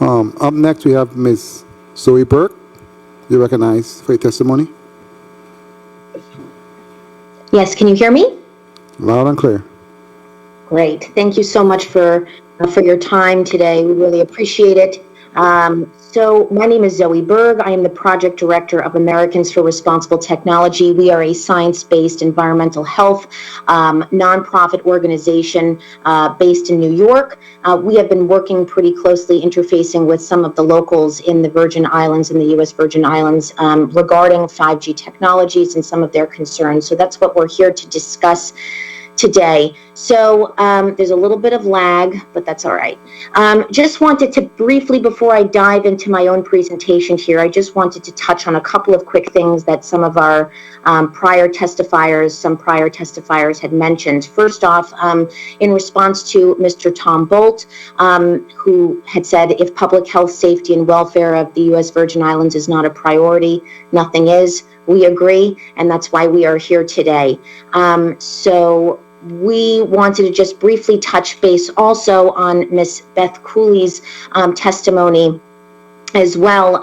Up next, we have Ms. Zoe Burke. You recognize for your testimony. Yes, can you hear me? Loud and clear. Great. Thank you so much for your time today. We really appreciate it. So my name is Zoe Berg. I am the project director of Americans for Responsible Technology. We are a science-based environmental health nonprofit organization based in New York. We have been working pretty closely interfacing with some of the locals in the Virgin Islands, in the U.S. Virgin Islands, regarding 5G technologies and some of their concerns. So that's what we're here to discuss today. So there's a little bit of lag, but that's all right. Just wanted to briefly, before I dive into my own presentation here, I just wanted to touch on a couple of quick things that some of our prior testifiers had mentioned. First off, in response to Mr. Tom Bolt, who had said, if public health, safety, and welfare of the U.S. Virgin Islands is not a priority, nothing is. We agree, and that's why we are here today. So we wanted to just briefly touch base also on Ms. Beth Cooley's testimony as well.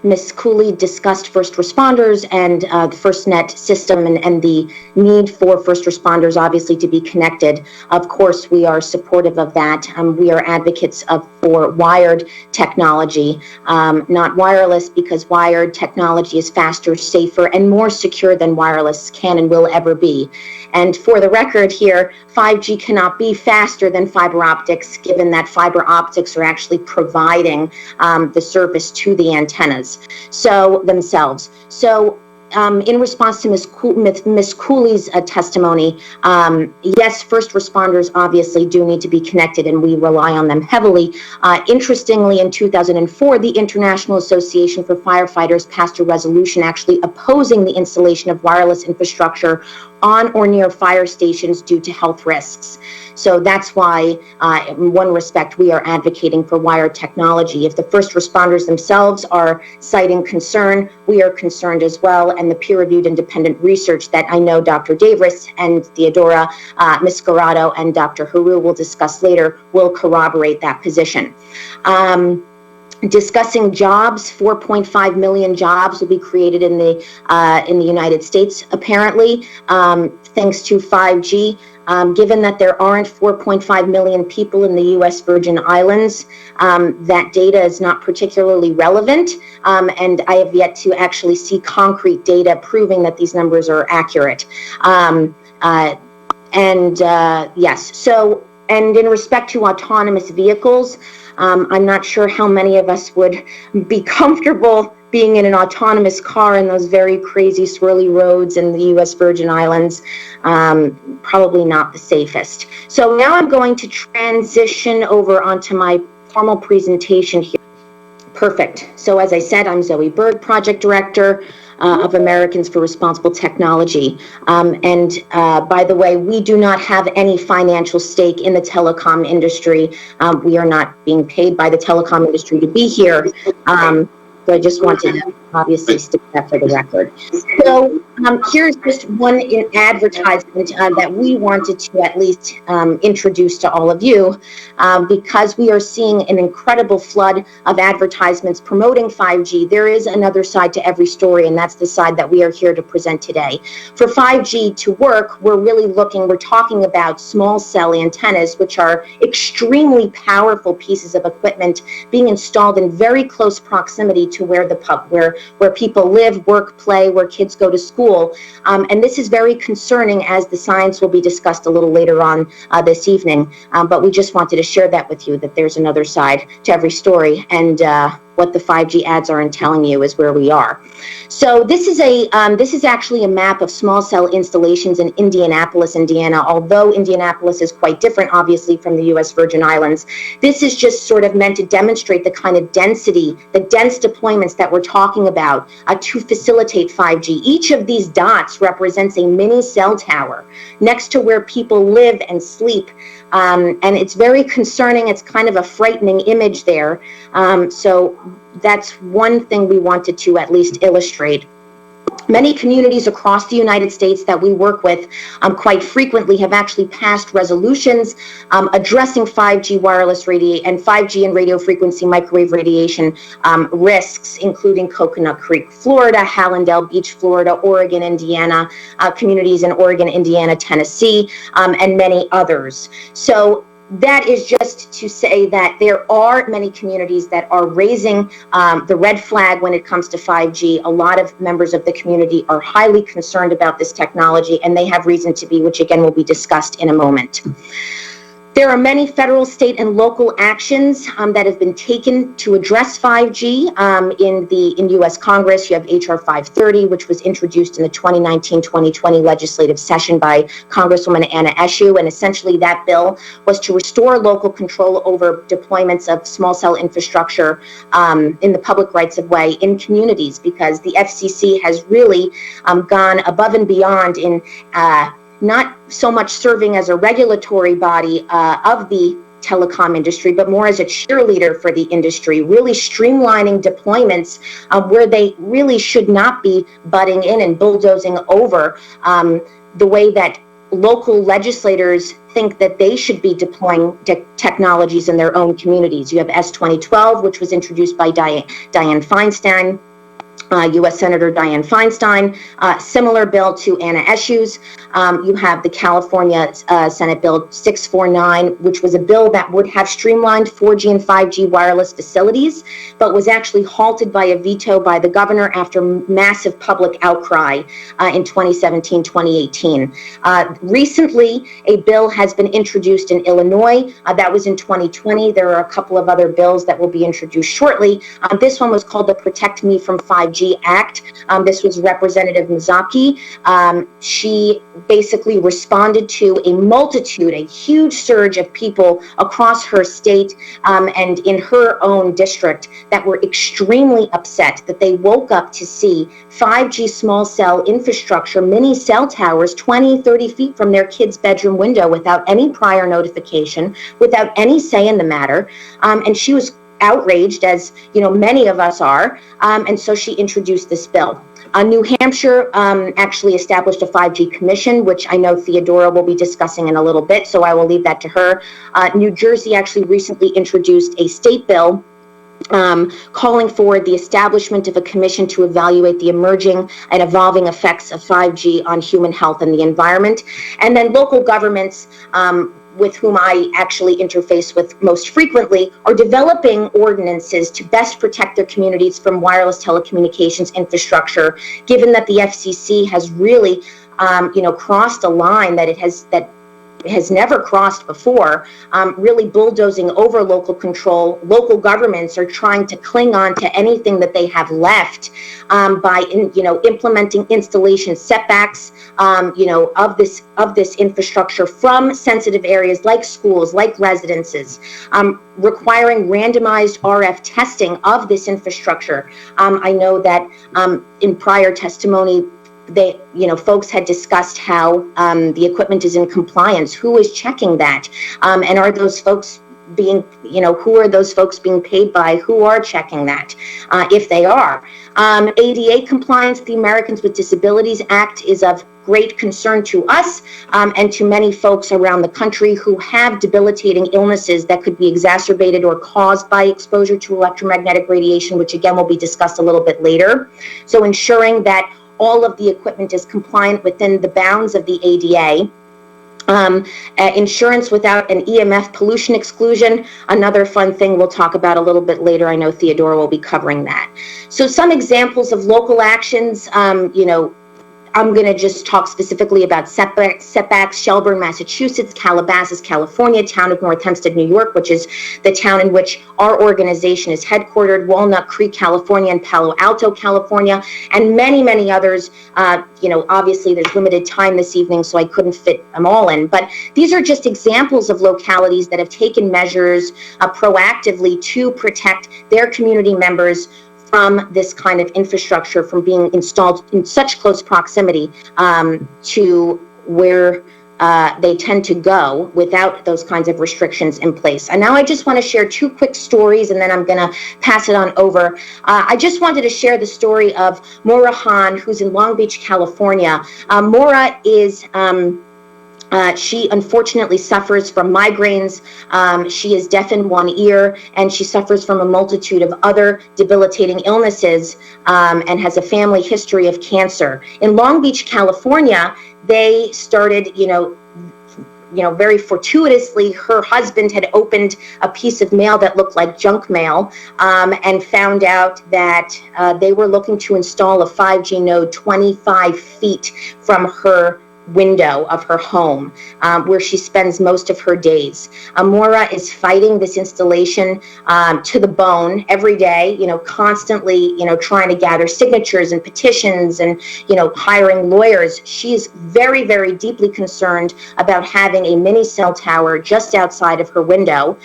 Ms. Cooley discussed first responders and the FirstNet system and the need for first responders obviously to be connected. Of course, we are supportive of that. We are advocates for wired technology, not wireless, because wired technology is faster, safer, and more secure than wireless can and will ever be. And for the record here, 5G cannot be faster than fiber optics, given that fiber optics are actually providing the service to the antennas themselves. So in response to Ms. Cooley's testimony, yes, first responders obviously do need to be connected, and we rely on them heavily. Interestingly, in 2004, the International Association for Firefighters passed a resolution actually opposing the installation of wireless infrastructure on or near fire stations due to health risks. So that's why, in one respect, we are advocating for wired technology. If the first responders themselves are citing concern, we are concerned as well, and the peer-reviewed independent research that I know Dr. Davis and Theodora, Ms. Garado, and Dr. Haru will discuss later will corroborate that position. Discussing jobs, 4.5 million jobs will be created in the United States, apparently, thanks to 5G. Given that there aren't 4.5 million people in the U.S. Virgin Islands, that data is not particularly relevant, and I have yet to actually see concrete data proving that these numbers are accurate. Yes, so, and in respect to autonomous vehicles, I'm not sure how many of us would be comfortable being in an autonomous car in those very crazy swirly roads in the U.S. Virgin Islands. Probably not the safest. So now I'm going to transition over onto my formal presentation here. Perfect. So as I said, I'm Zoe Berg, Project Director of Americans for Responsible Technology. By the way, we do not have any financial stake in the telecom industry. We are not being paid by the telecom industry to be here. So I just wanted to obviously stick that for the record. So here's just one advertisement that we wanted to at least introduce to all of you, because we are seeing an incredible flood of advertisements promoting 5G. There is another side to every story, and that's the side that we are here to present today. For 5G to work, we're talking about small cell antennas, which are extremely powerful pieces of equipment being installed in very close proximity to where where people live, work, play, where kids go to school. And this is very concerning, as the science will be discussed a little later on this evening. But we just wanted to share that with you, that there's another side to every story. And what the 5G ads aren't telling you is where we are. So this is actually a map of small cell installations in Indianapolis, Indiana. Although Indianapolis is quite different, obviously, from the U.S. Virgin Islands, this is just sort of meant to demonstrate the kind of density, the dense deployments that we're talking about to facilitate 5G. Each of these dots represents a mini cell tower next to where people live and sleep. And it's very concerning. It's kind of a frightening image there. So that's one thing we wanted to at least illustrate. Many communities across the United States that we work with quite frequently have actually passed resolutions addressing 5G wireless and 5G and radio frequency microwave radiation risks, including Coconut Creek, Florida, Hallandale Beach, Florida, Oregon, Indiana, communities in Oregon, Indiana, Tennessee, and many others. So that is just to say that there are many communities that are raising the red flag when it comes to 5G. A lot of members of the community are highly concerned about this technology, and they have reason to be, which again will be discussed in a moment. There are many federal, state, and local actions that have been taken to address 5G in U.S. Congress. You have H.R. 530, which was introduced in the 2019-2020 legislative session by Congresswoman Anna Eshoo, and essentially that bill was to restore local control over deployments of small cell infrastructure in the public rights of way in communities, because the FCC has really gone above and beyond in not so much serving as a regulatory body of the telecom industry, but more as a cheerleader for the industry, really streamlining deployments where they really should not be butting in and bulldozing over the way that local legislators think that they should be deploying technologies in their own communities. You have S-2012, which was introduced by Dianne Feinstein, U.S. Senator Dianne Feinstein, similar bill to Anna Eshoo's. You have the California Senate Bill 649, which was a bill that would have streamlined 4G and 5G wireless facilities, but was actually halted by a veto by the governor after massive public outcry in 2017-2018. Recently, a bill has been introduced in Illinois. That was in 2020. There are a couple of other bills that will be introduced shortly. This one was called the Protect Me from 5G Act. This was Representative Mazzocchi. She basically responded to a huge surge of people across her state and in her own district that were extremely upset that they woke up to see 5G small cell infrastructure, mini cell towers 20, 30 feet from their kid's bedroom window without any prior notification, without any say in the matter. And she was outraged, as you know, many of us are, and so she introduced this bill. New Hampshire actually established a 5G commission, which I know Theodora will be discussing in a little bit, so I will leave that to her. New Jersey actually recently introduced a state bill calling for the establishment of a commission to evaluate the emerging and evolving effects of 5G on human health and the environment. And then local governments, with whom I actually interface with most frequently, are developing ordinances to best protect their communities from wireless telecommunications infrastructure, given that the FCC has really, crossed a line that has never crossed before, really bulldozing over local control. Local governments are trying to cling on to anything that they have left by implementing installation setbacks, of this infrastructure from sensitive areas like schools, like residences, requiring randomized RF testing of this infrastructure. I know that in prior testimony, folks had discussed how the equipment is in compliance. Who is checking that? And are those folks being, who are those folks being paid by? Who are checking that, if they are? ADA compliance, the Americans with Disabilities Act, is of great concern to us and to many folks around the country who have debilitating illnesses that could be exacerbated or caused by exposure to electromagnetic radiation, which again will be discussed a little bit later. So ensuring that all of the equipment is compliant within the bounds of the ADA. Insurance without an EMF pollution exclusion, another fun thing we'll talk about a little bit later. I know Theodora will be covering that. So some examples of local actions, I'm going to just talk specifically about setbacks. Shelburne, Massachusetts; Calabasas, California; town of North Hempstead, New York, which is the town in which our organization is headquartered; Walnut Creek, California; and Palo Alto, California; and many, many others. Obviously there's limited time this evening, so I couldn't fit them all in, but these are just examples of localities that have taken measures proactively to protect their community members from this kind of infrastructure from being installed in such close proximity to where they tend to go without those kinds of restrictions in place. And now I just want to share two quick stories, and then I'm going to pass it on over. I just wanted to share the story of Maura Hahn, who's in Long Beach, California. Maura is... she unfortunately suffers from migraines. She is deaf in one ear, and she suffers from a multitude of other debilitating illnesses, and has a family history of cancer. In Long Beach, California, they started, very fortuitously, her husband had opened a piece of mail that looked like junk mail, and found out that they were looking to install a 5G node 25 feet from her window of her home, where she spends most of her days. Maura is fighting this installation to the bone every day, constantly, trying to gather signatures and petitions and, hiring lawyers. She's very, very deeply concerned about having a mini cell tower just outside of her window.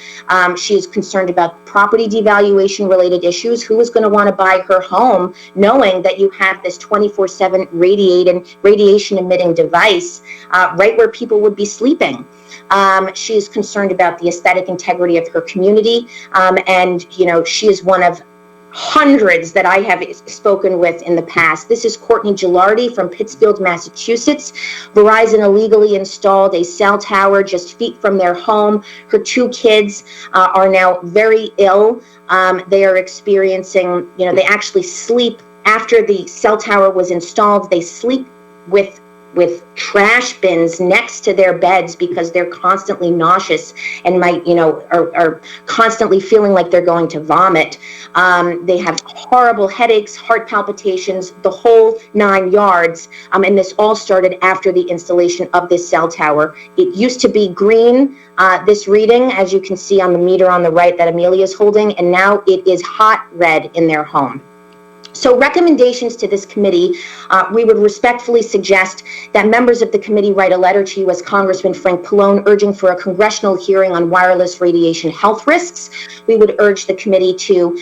She is concerned about property devaluation related issues. Who is going to want to buy her home knowing that you have this 24/7 radiation emitting device right where people would be sleeping? She is concerned about the aesthetic integrity of her community, and she is one of hundreds that I have spoken with in the past. This is Courtney Gilardi from Pittsfield, Massachusetts. Verizon illegally installed a cell tower just feet from their home. Her two kids are now very ill. They are experiencing, they actually sleep after the cell tower was installed. They sleep with trash bins next to their beds because they're constantly nauseous and might, are constantly feeling like they're going to vomit. They have horrible headaches, heart palpitations, the whole 9 yards. And this all started after the installation of this cell tower. It used to be green, this reading, as you can see on the meter on the right that Amelia is holding, and now it is hot red in their home. So recommendations to this committee, we would respectfully suggest that members of the committee write a letter to U.S. Congressman Frank Pallone urging for a congressional hearing on wireless radiation health risks. We would urge the committee to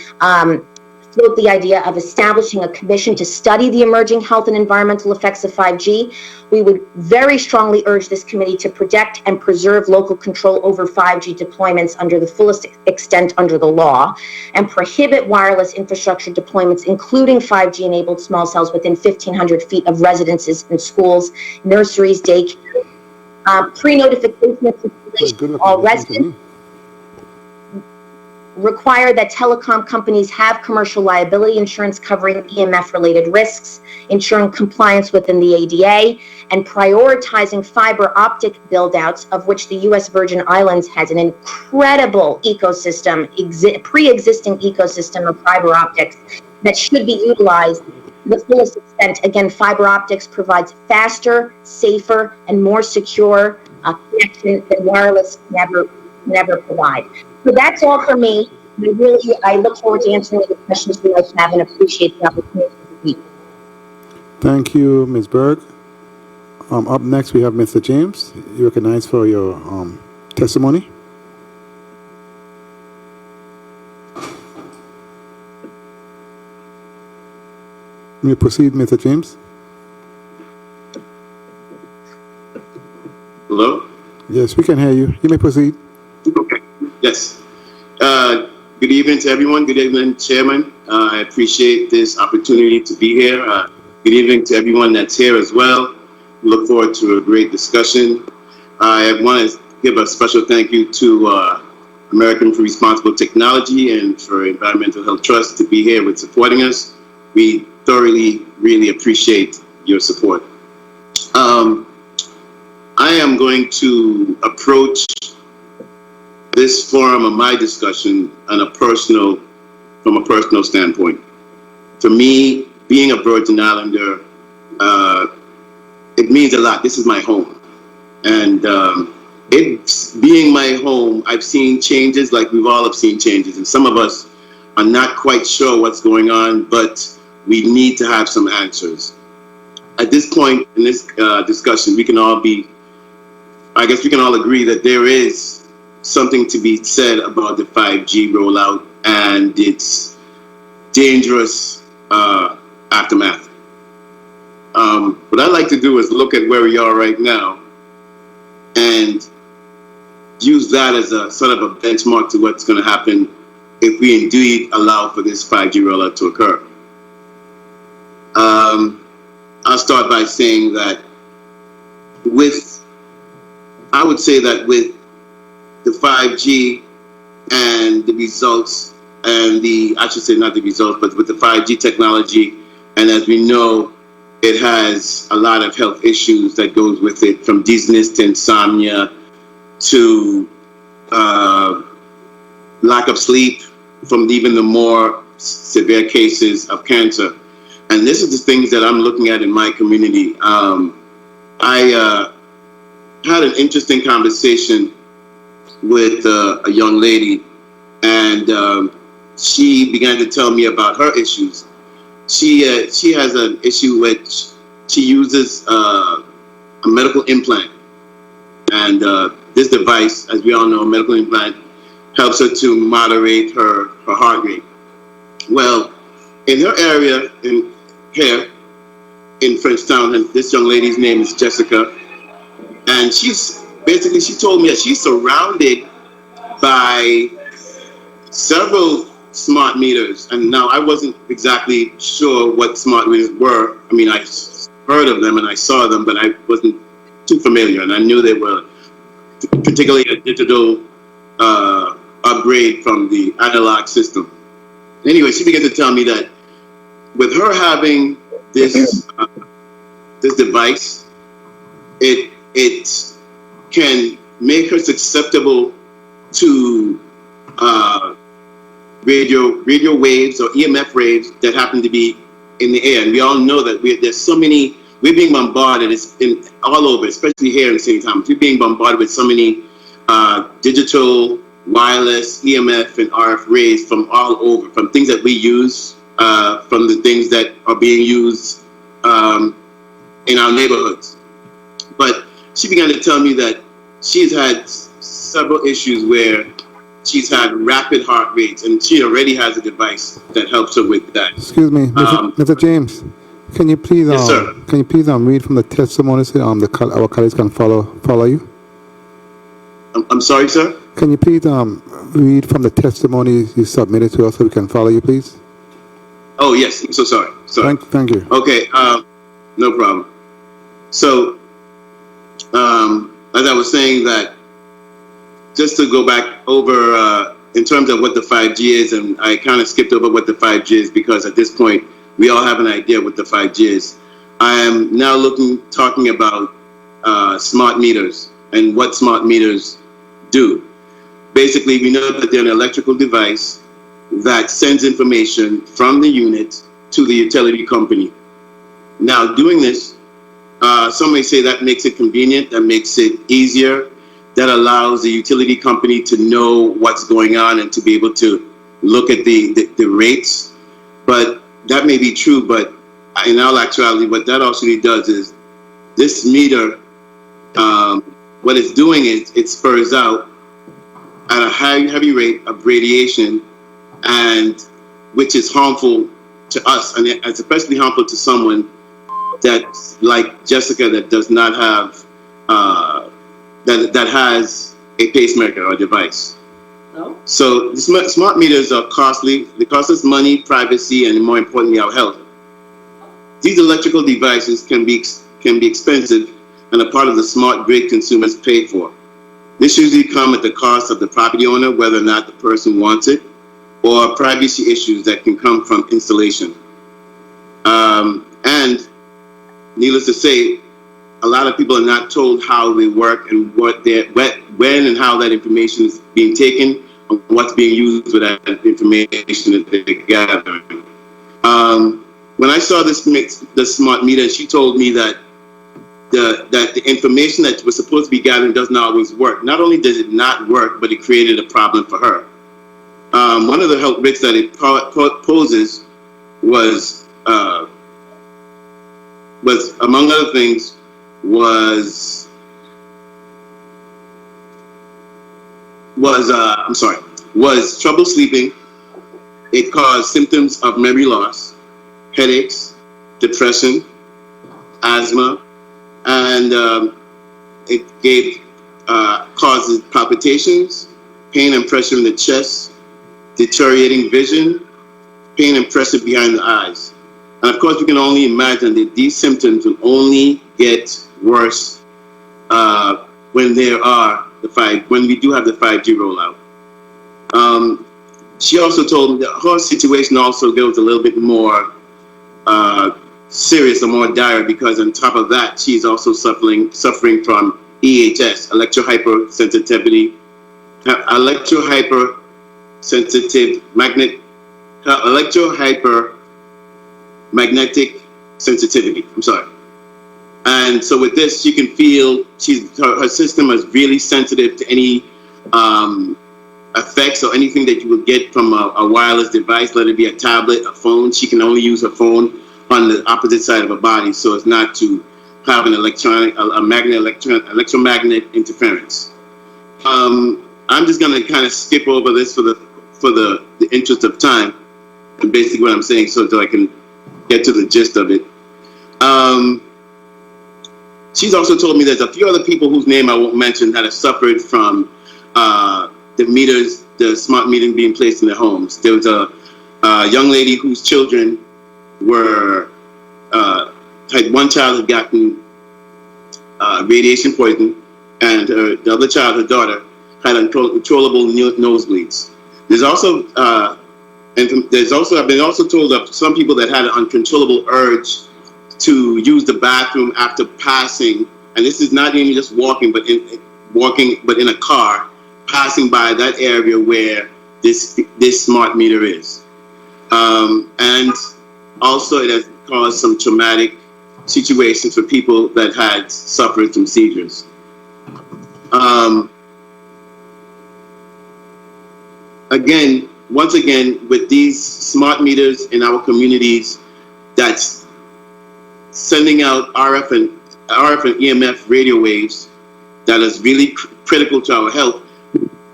float the idea of establishing a commission to study the emerging health and environmental effects of 5G. We would very strongly urge this committee to protect and preserve local control over 5G deployments under the fullest extent under the law, and prohibit wireless infrastructure deployments, including 5G-enabled small cells within 1,500 feet of residences and schools, nurseries, daycare, pre-notification of installation to all residents. Require that telecom companies have commercial liability insurance covering EMF-related risks, ensuring compliance within the ADA, and prioritizing fiber optic build-outs, of which the U.S. Virgin Islands has an incredible ecosystem, pre-existing ecosystem of fiber optics that should be utilized to the fullest extent. Again, fiber optics provides faster, safer, and more secure connection than wireless never provide. So that's all for me. I look forward to answering the questions you guys have and appreciate the opportunity to speak. Thank you, Ms. Berg. Up next, we have Mr. James. You're recognized for your testimony. May you proceed, Mr. James? Hello? Yes, we can hear you. You may proceed. Okay. Yes. Good evening to everyone. Good evening, Chairman. I appreciate this opportunity to be here. Good evening to everyone that's here as well. Look forward to a great discussion. I want to give a special thank you to American for Responsible Technology and for Environmental Health Trust to be here with supporting us. We thoroughly, really appreciate your support. I am going to approach this forum of my discussion from a personal standpoint. For me, being a Virgin Islander, it means a lot. This is my home. And it's being my home, I've seen changes like we've all have seen changes. And some of us are not quite sure what's going on, but we need to have some answers. At this point in this discussion, we can all agree that there is something to be said about the 5G rollout and its dangerous aftermath. What I'd like to do is look at where we are right now and use that as a sort of a benchmark to what's going to happen if we indeed allow for this 5G rollout to occur. I'll start by saying that I would say that with the 5G and the results and I should say not the results, but with the 5G technology, and as we know, it has a lot of health issues that goes with it, from dizziness to insomnia to lack of sleep, from even the more severe cases of cancer. And this is the things that I'm looking at in my community. I had an interesting conversation with a young lady, and she began to tell me about her issues. She has an issue with, she uses a medical implant, and this device, as we all know, a medical implant helps her to moderate her heart rate. Well, in her area, here in Frenchtown, and this young lady's name is Jessica, and she told me that she's surrounded by several smart meters. And now I wasn't exactly sure what smart meters were. I mean, I heard of them and I saw them, but I wasn't too familiar. And I knew they were particularly a digital upgrade from the analog system. Anyway, she began to tell me that with her having this device, it can make her susceptible to radio waves or EMF waves that happen to be in the air. And we all know that there's so many, we're being bombarded, it's all over, especially here in St. Thomas. We're being bombarded with so many digital, wireless, EMF, and RF rays from all over, from things that we use, from the things that are being used in our neighborhoods. But she began to tell me that she's had several issues where she's had rapid heart rates, and she already has a device that helps her with that. Excuse me, Mr. James, can you please yes, sir. Can you please read from the testimony so our colleagues can follow you? I'm sorry, sir? Can you please read from the testimony you submitted to us so we can follow you, please? Oh, yes. I'm so sorry. Thank you. Okay, no problem. So, as I was saying, that just to go back over in terms of what the 5G is, and I kind of skipped over what the 5G is because at this point we all have an idea what the 5G is. I am now talking about smart meters and what smart meters do. Basically, we know that they're an electrical device that sends information from the unit to the utility company. Now, doing this, some may say that makes it convenient, that makes it easier, that allows the utility company to know what's going on and to be able to look at the rates. But that may be true, but in all actuality, what that actually does is this meter, what it's doing is it spurs out at a heavy rate of radiation, and which is harmful to us, and it's especially harmful to someone that's like Jessica, that does not have that has a pacemaker or device. No? So the smart meters are costly. They cost us money, privacy, and more importantly, our health. These electrical devices can be expensive and a part of the smart grid consumers pay for. This usually comes at the cost of the property owner, whether or not the person wants it, or privacy issues that can come from installation. And needless to say, a lot of people are not told how they work and when and how that information is being taken and what's being used with that information that they're gathering. When I saw the smart meter, she told me that the information that was supposed to be gathering doesn't always work. Not only does it not work, but it created a problem for her. One of the health risks that it poses was among other things, was trouble sleeping. It caused symptoms of memory loss, headaches, depression, asthma, and it gave causes palpitations, pain and pressure in the chest, deteriorating vision, pain and pressure behind the eyes. And of course, you can only imagine that these symptoms will only get worse when we do have the 5G rollout. She also told me that her situation also goes a little bit more serious or more dire, because on top of that, she's also suffering from EHS, electrohypersensitivity sensitivity. I'm sorry. And so with this, you can feel her system is really sensitive to any effects or anything that you would get from a wireless device, let it be a tablet, a phone. She can only use her phone on the opposite side of her body, so as not to have an electromagnetic interference. I'm just going to kind of skip over this for the interest of time, and basically what I'm saying, so I can get to the gist of it. She's also told me there's a few other people whose name I won't mention that have suffered from the smart metering being placed in their homes. There was a young lady whose children one child had gotten radiation poison, and the other child, her daughter, had uncontrollable nosebleeds. I've been also told of some people that had an uncontrollable urge to use the bathroom after passing, and this is not even just walking, but in a car, passing by that area where this smart meter is. And also it has caused some traumatic situations for people that had suffered from seizures. Once again, with these smart meters in our communities, that's sending out RF and EMF radio waves that is really critical to our health.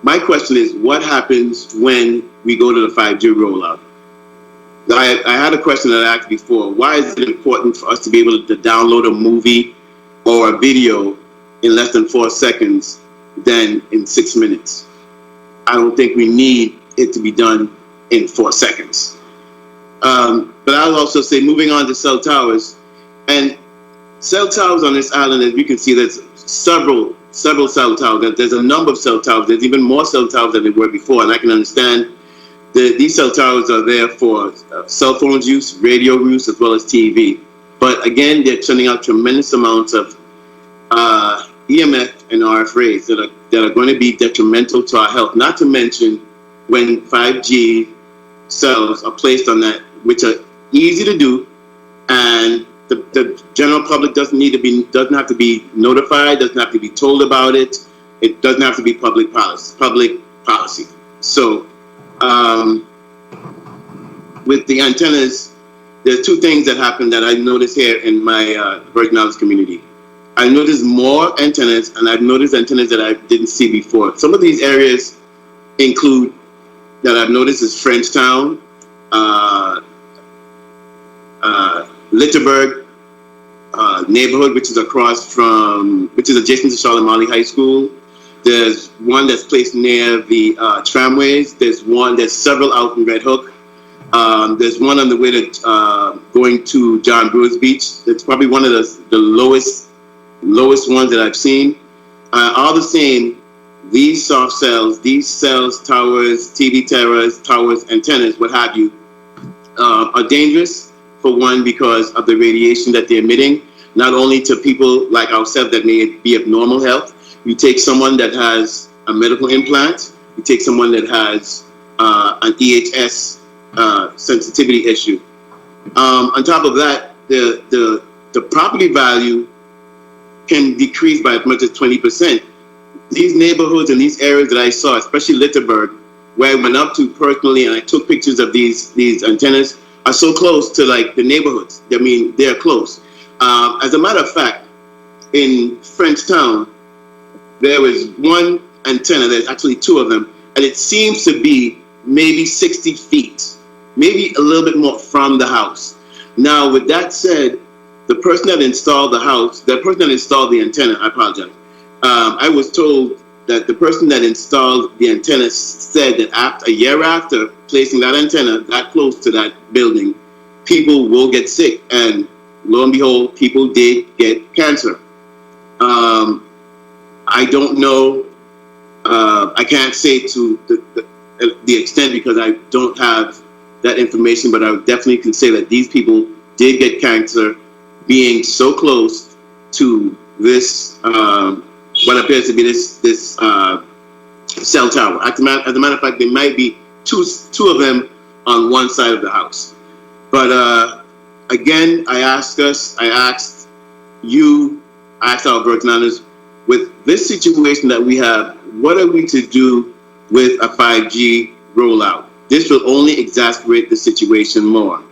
My question is, what happens when we go to the 5G rollout? I had a question that I asked before. Why is it important for us to be able to download a movie or a video in less than 4 seconds than in 6 minutes? I don't think we need it to be done in 4 seconds. But I'll also say, moving on to cell towers, and cell towers on this island, as you can see, there's several cell towers. There's a number of cell towers. There's even more cell towers than there were before, and I can understand these cell towers are there for cell phones use, radio use, as well as TV. But again, they're sending out tremendous amounts of EMF and RF rays that are going to be detrimental to our health. Not to mention when 5G cells are placed on that, which are easy to do, and the general public doesn't have to be notified, doesn't have to be told about it. It doesn't have to be public policy. So with the antennas, there's two things that happen that I noticed here in my Virgin Islands community. I noticed more antennas, and I've noticed antennas that I didn't see before. Some of these areas include, that I've noticed, is Frenchtown, Litterberg neighborhood, which is adjacent to Charlotte Marley High School. There's one that's placed near the tramways. There's several out in Red Hook. There's one on the way to going to John Brewer's Beach. It's probably one of the lowest ones that I've seen. All the same, these soft cells, towers, TV towers, antennas, what have you, are dangerous. For one, because of the radiation that they're emitting, not only to people like ourselves that may be of normal health. You take someone that has a medical implant, you take someone that has an EHS sensitivity issue. On top of that, the property value can decrease by as much as 20%. These neighborhoods and these areas that I saw, especially Litterberg, where I went up to personally and I took pictures of these antennas, are so close to like the neighborhoods. I mean, they're close. As a matter of fact, in Frenchtown, there was one antenna, there's actually two of them, and it seems to be maybe 60 feet, maybe a little bit more from the house. Now, with that said, the person that installed the antenna, I apologize, I was told that the person that installed the antenna said that a year after placing that antenna that close to that building, people will get sick. And lo and behold, people did get cancer. I don't know. I can't say to the extent because I don't have that information, but I definitely can say that these people did get cancer being so close to this, what appears to be this cell tower. As a matter of fact, there might be two of them on one side of the house. But again, I asked our Virginians, with this situation that we have, what are we to do with a 5G rollout? This will only exacerbate the situation more.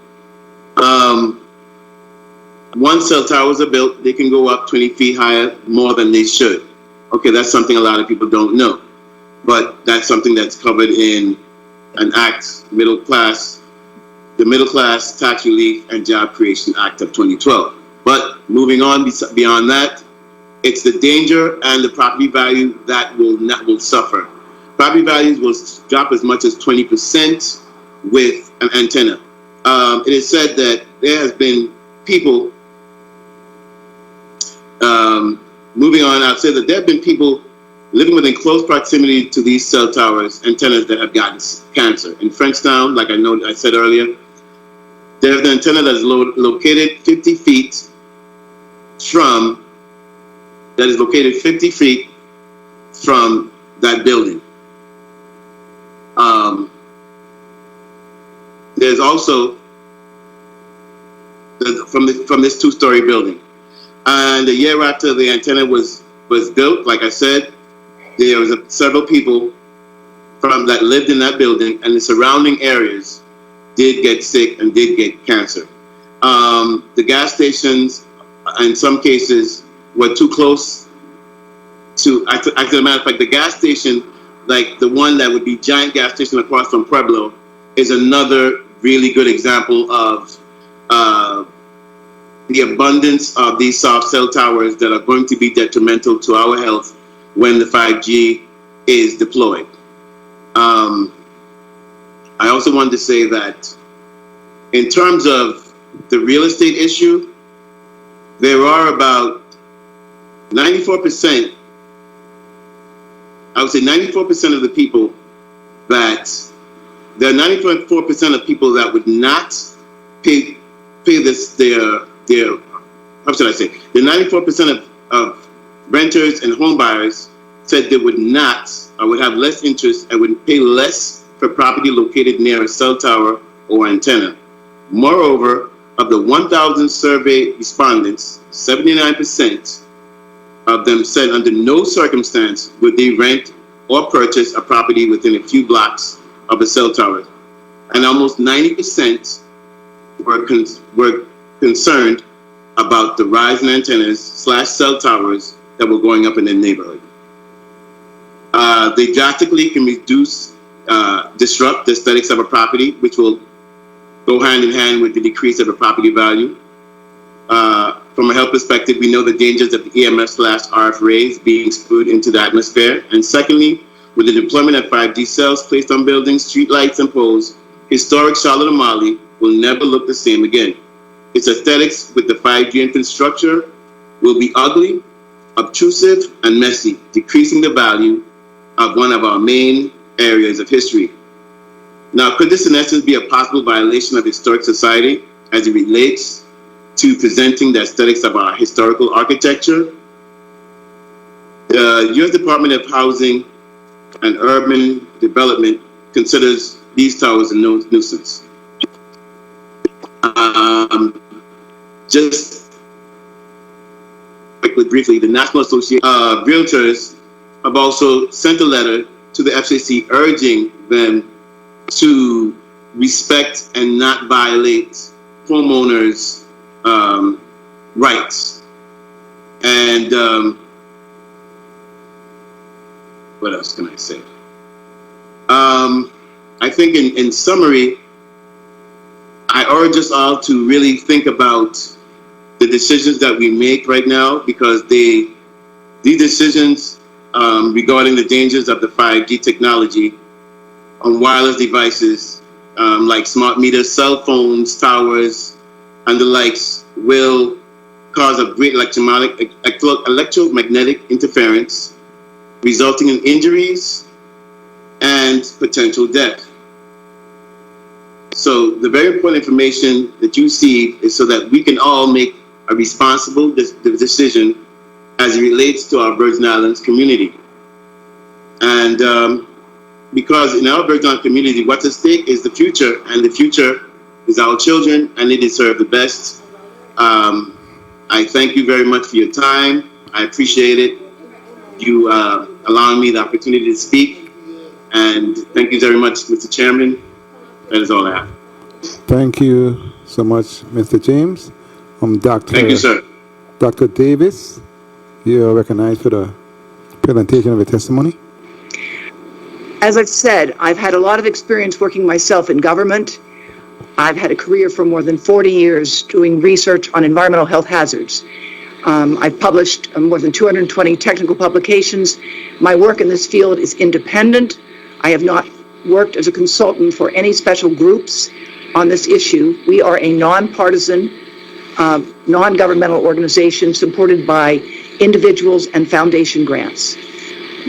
Once cell towers are built, they can go up 20 feet higher more than they should. Okay, that's something a lot of people don't know. But that's something that's covered in an act, the Middle Class Tax Relief and Job Creation Act of 2012. But moving on beyond that, it's the danger and the property value that will suffer. Property values will drop as much as 20% with an antenna. It is said that there has been people, moving on, I'd say that there have been people living within close proximity to these cell towers, antennas that have gotten cancer. In Frenchtown, like I said earlier, there's an antenna that is located 50 feet from that building. There's also from this two-story building, and a year after the antenna was built, like I said, there was several people that lived in that building and the surrounding areas did get sick and did get cancer. The gas stations, in some cases, were too close to. As a matter of fact, the gas station, like the one that would be Giant gas station across from Pueblo, is another really good example of the abundance of these soft cell towers that are going to be detrimental to our health when the 5G is deployed. I also wanted to say that in terms of the real estate issue, there are about 94%, I would say 94% of the people that, there are 94% of people that would not pay this, how should I say, the 94% of renters and home buyers said they would not, or would have less interest and would pay less for property located near a cell tower or antenna. Moreover, of the 1,000 survey respondents, 79% of them said under no circumstance would they rent or purchase a property within a few blocks of a cell tower. And almost 90% were concerned about the rise in antennas / cell towers that were going up in their neighborhood. They drastically can disrupt the aesthetics of a property, which will go hand in hand with the decrease of a property value. From a health perspective, we know the dangers of the EMF / RF rays being spewed into the atmosphere. And secondly, with the deployment of 5G cells placed on buildings, streetlights, and poles, historic Charlotte Amalie will never look the same again. Its aesthetics with the 5G infrastructure will be ugly, obtrusive, and messy, decreasing the value of one of our main areas of history. Now, could this in essence be a possible violation of historic society as it relates to presenting the aesthetics of our historical architecture? The U.S. Department of Housing and Urban Development considers these towers a nuisance. Just briefly, the National Association of Realtors have also sent a letter to the FCC urging them to respect and not violate homeowners' rights. And what else can I say? I think in summary, I urge us all to really think about the decisions that we make right now, because they These decisions regarding the dangers of the 5G technology on wireless devices like smart meters, cell phones, towers, and the likes will cause a great electromagnetic interference, resulting in injuries and potential death. So the very important information that you see is so that we can all make a responsible decision as it relates to our Virgin Islands community. And because in our Virgin Islands community, what's at stake is the future, and the future is our children, and they deserve the best. I thank you very much for your time. I appreciate it. You allowing me the opportunity to speak. And thank you very much, Mr. Chairman. That is all I have. Thank you so much, Mr. James. Dr. Thank you, sir. Dr. Davis, you are recognized for the presentation of your testimony. As I've said, I've had a lot of experience working myself in government. I've had a career for more than 40 years doing research on environmental health hazards. I've published more than 220 technical publications. My work in this field is independent. I have not worked as a consultant for any special groups on this issue. We are a nonpartisan, non-governmental organization supported by individuals and foundation grants.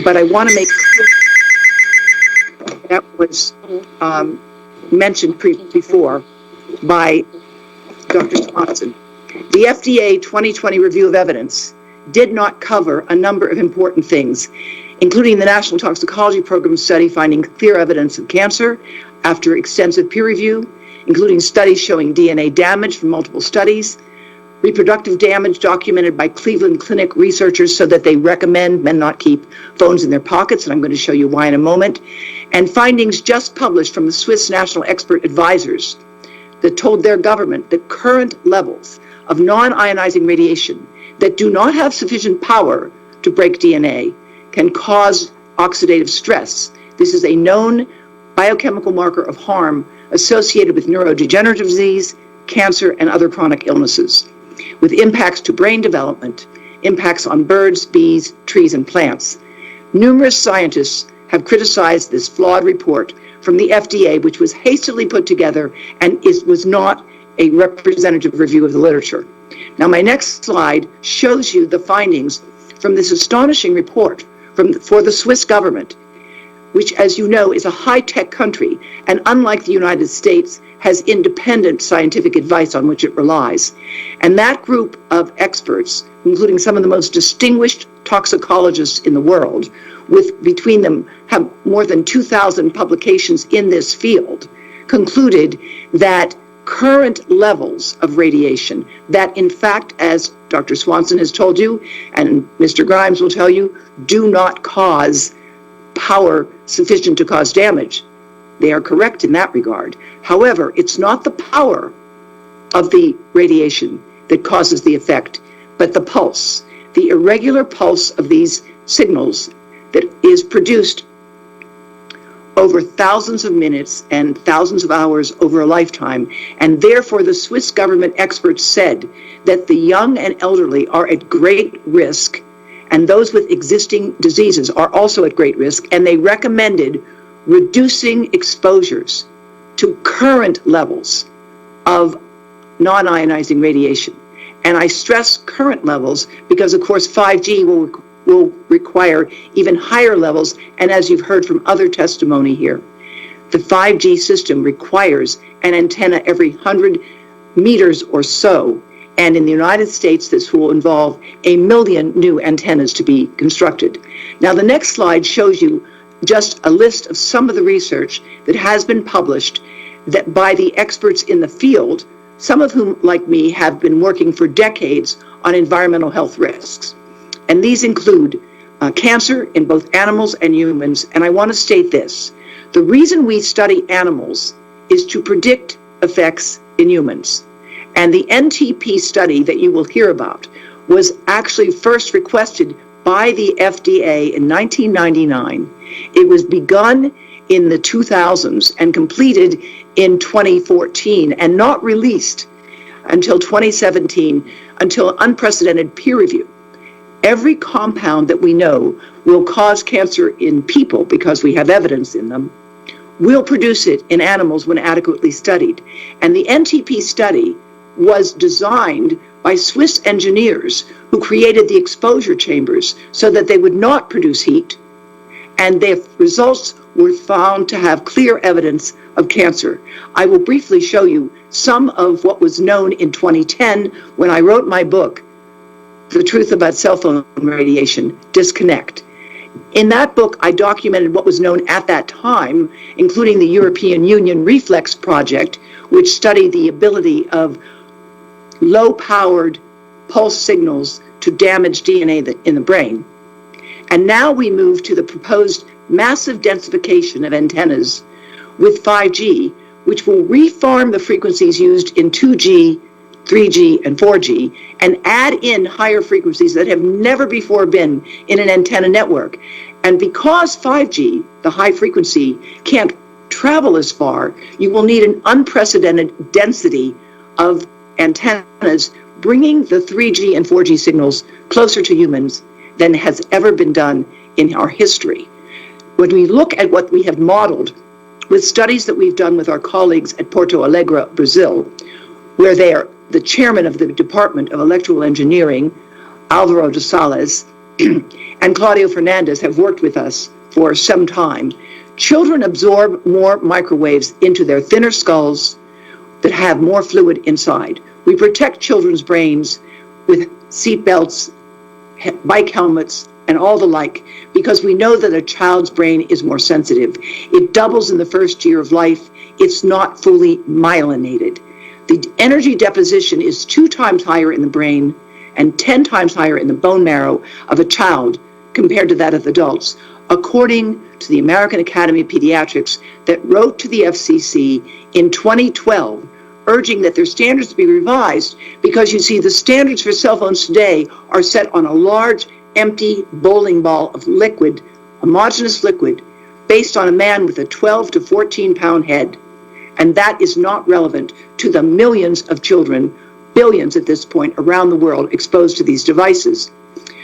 But I want to make clear that was mentioned before by Dr. Swanson. The FDA 2020 review of evidence did not cover a number of important things, including the National Toxicology Program study finding clear evidence of cancer after extensive peer review, including studies showing DNA damage from multiple studies, reproductive damage documented by Cleveland Clinic researchers so that they recommend men not keep phones in their pockets, and I'm going to show you why in a moment, and findings just published from the Swiss National Expert Advisors that told their government that current levels of non-ionizing radiation that do not have sufficient power to break DNA can cause oxidative stress. This is a known biochemical marker of harm associated with neurodegenerative disease, cancer, and other chronic illnesses, with impacts to brain development, impacts on birds, bees, trees, and plants. Numerous scientists have criticized this flawed report from the FDA, which was hastily put together and was not a representative review of the literature. Now, my next slide shows you the findings from this astonishing report for the Swiss government, which, as you know, is a high-tech country, and unlike the United States, has independent scientific advice on which it relies. And that group of experts, including some of the most distinguished toxicologists in the world, with between them have more than 2,000 publications in this field, concluded that current levels of radiation that, in fact, as Dr. Swanson has told you, and Mr. Grimes will tell you, do not cause power sufficient to cause damage. They are correct in that regard. However, it's not the power of the radiation that causes the effect, but the pulse, the irregular pulse of these signals that is produced over thousands of minutes and thousands of hours over a lifetime. And therefore, the Swiss government experts said that the young and elderly are at great risk, and those with existing diseases are also at great risk, and they recommended reducing exposures to current levels of non-ionizing radiation. And I stress current levels because, of course, 5G will require even higher levels, and as you've heard from other testimony here, the 5G system requires an antenna every 100 meters or so, and in the United States this will involve 1 million new antennas to be constructed. Now the next slide shows you just a list of some of the research that has been published that by the experts in the field, some of whom, like me, have been working for decades on environmental health risks. And these include cancer in both animals and humans. And I want to state this. The reason we study animals is to predict effects in humans. And the NTP study that you will hear about was actually first requested by the FDA in 1999. It was begun in the 2000s and completed in 2014 and not released until 2017, until unprecedented peer review. Every compound that we know will cause cancer in people because we have evidence in them, will produce it in animals when adequately studied. And the NTP study was designed by Swiss engineers who created the exposure chambers so that they would not produce heat, and their results were found to have clear evidence of cancer. I will briefly show you some of what was known in 2010 when I wrote my book, The Truth About Cell Phone Radiation, Disconnect. In that book, I documented what was known at that time, including the European Union Reflex Project, which studied the ability of low-powered pulse signals to damage DNA in the brain. And now we move to the proposed massive densification of antennas with 5G, which will reform the frequencies used in 2G, 3G, and 4G, and add in higher frequencies that have never before been in an antenna network. And because 5G, the high frequency, can't travel as far, you will need an unprecedented density of antennas, bringing the 3G and 4G signals closer to humans than has ever been done in our history. When we look at what we have modeled with studies that we've done with our colleagues at Porto Alegre, Brazil, where they are the chairman of the Department of Electrical Engineering, Alvaro de Sales, and Claudio Fernandez have worked with us for some time. Children absorb more microwaves into their thinner skulls that have more fluid inside. We protect children's brains with seat belts, bike helmets, and all the like, because we know that a child's brain is more sensitive. It doubles in the first year of life. It's not fully myelinated. The energy deposition is 2 times higher in the brain and 10 times higher in the bone marrow of a child compared to that of adults, according to the American Academy of Pediatrics that wrote to the FCC in 2012, urging that their standards be revised, because you see the standards for cell phones today are set on a large, empty bowling ball of liquid, homogeneous liquid, based on a man with a 12 to 14 pound head. And that is not relevant to the millions of children, billions at this point, around the world exposed to these devices.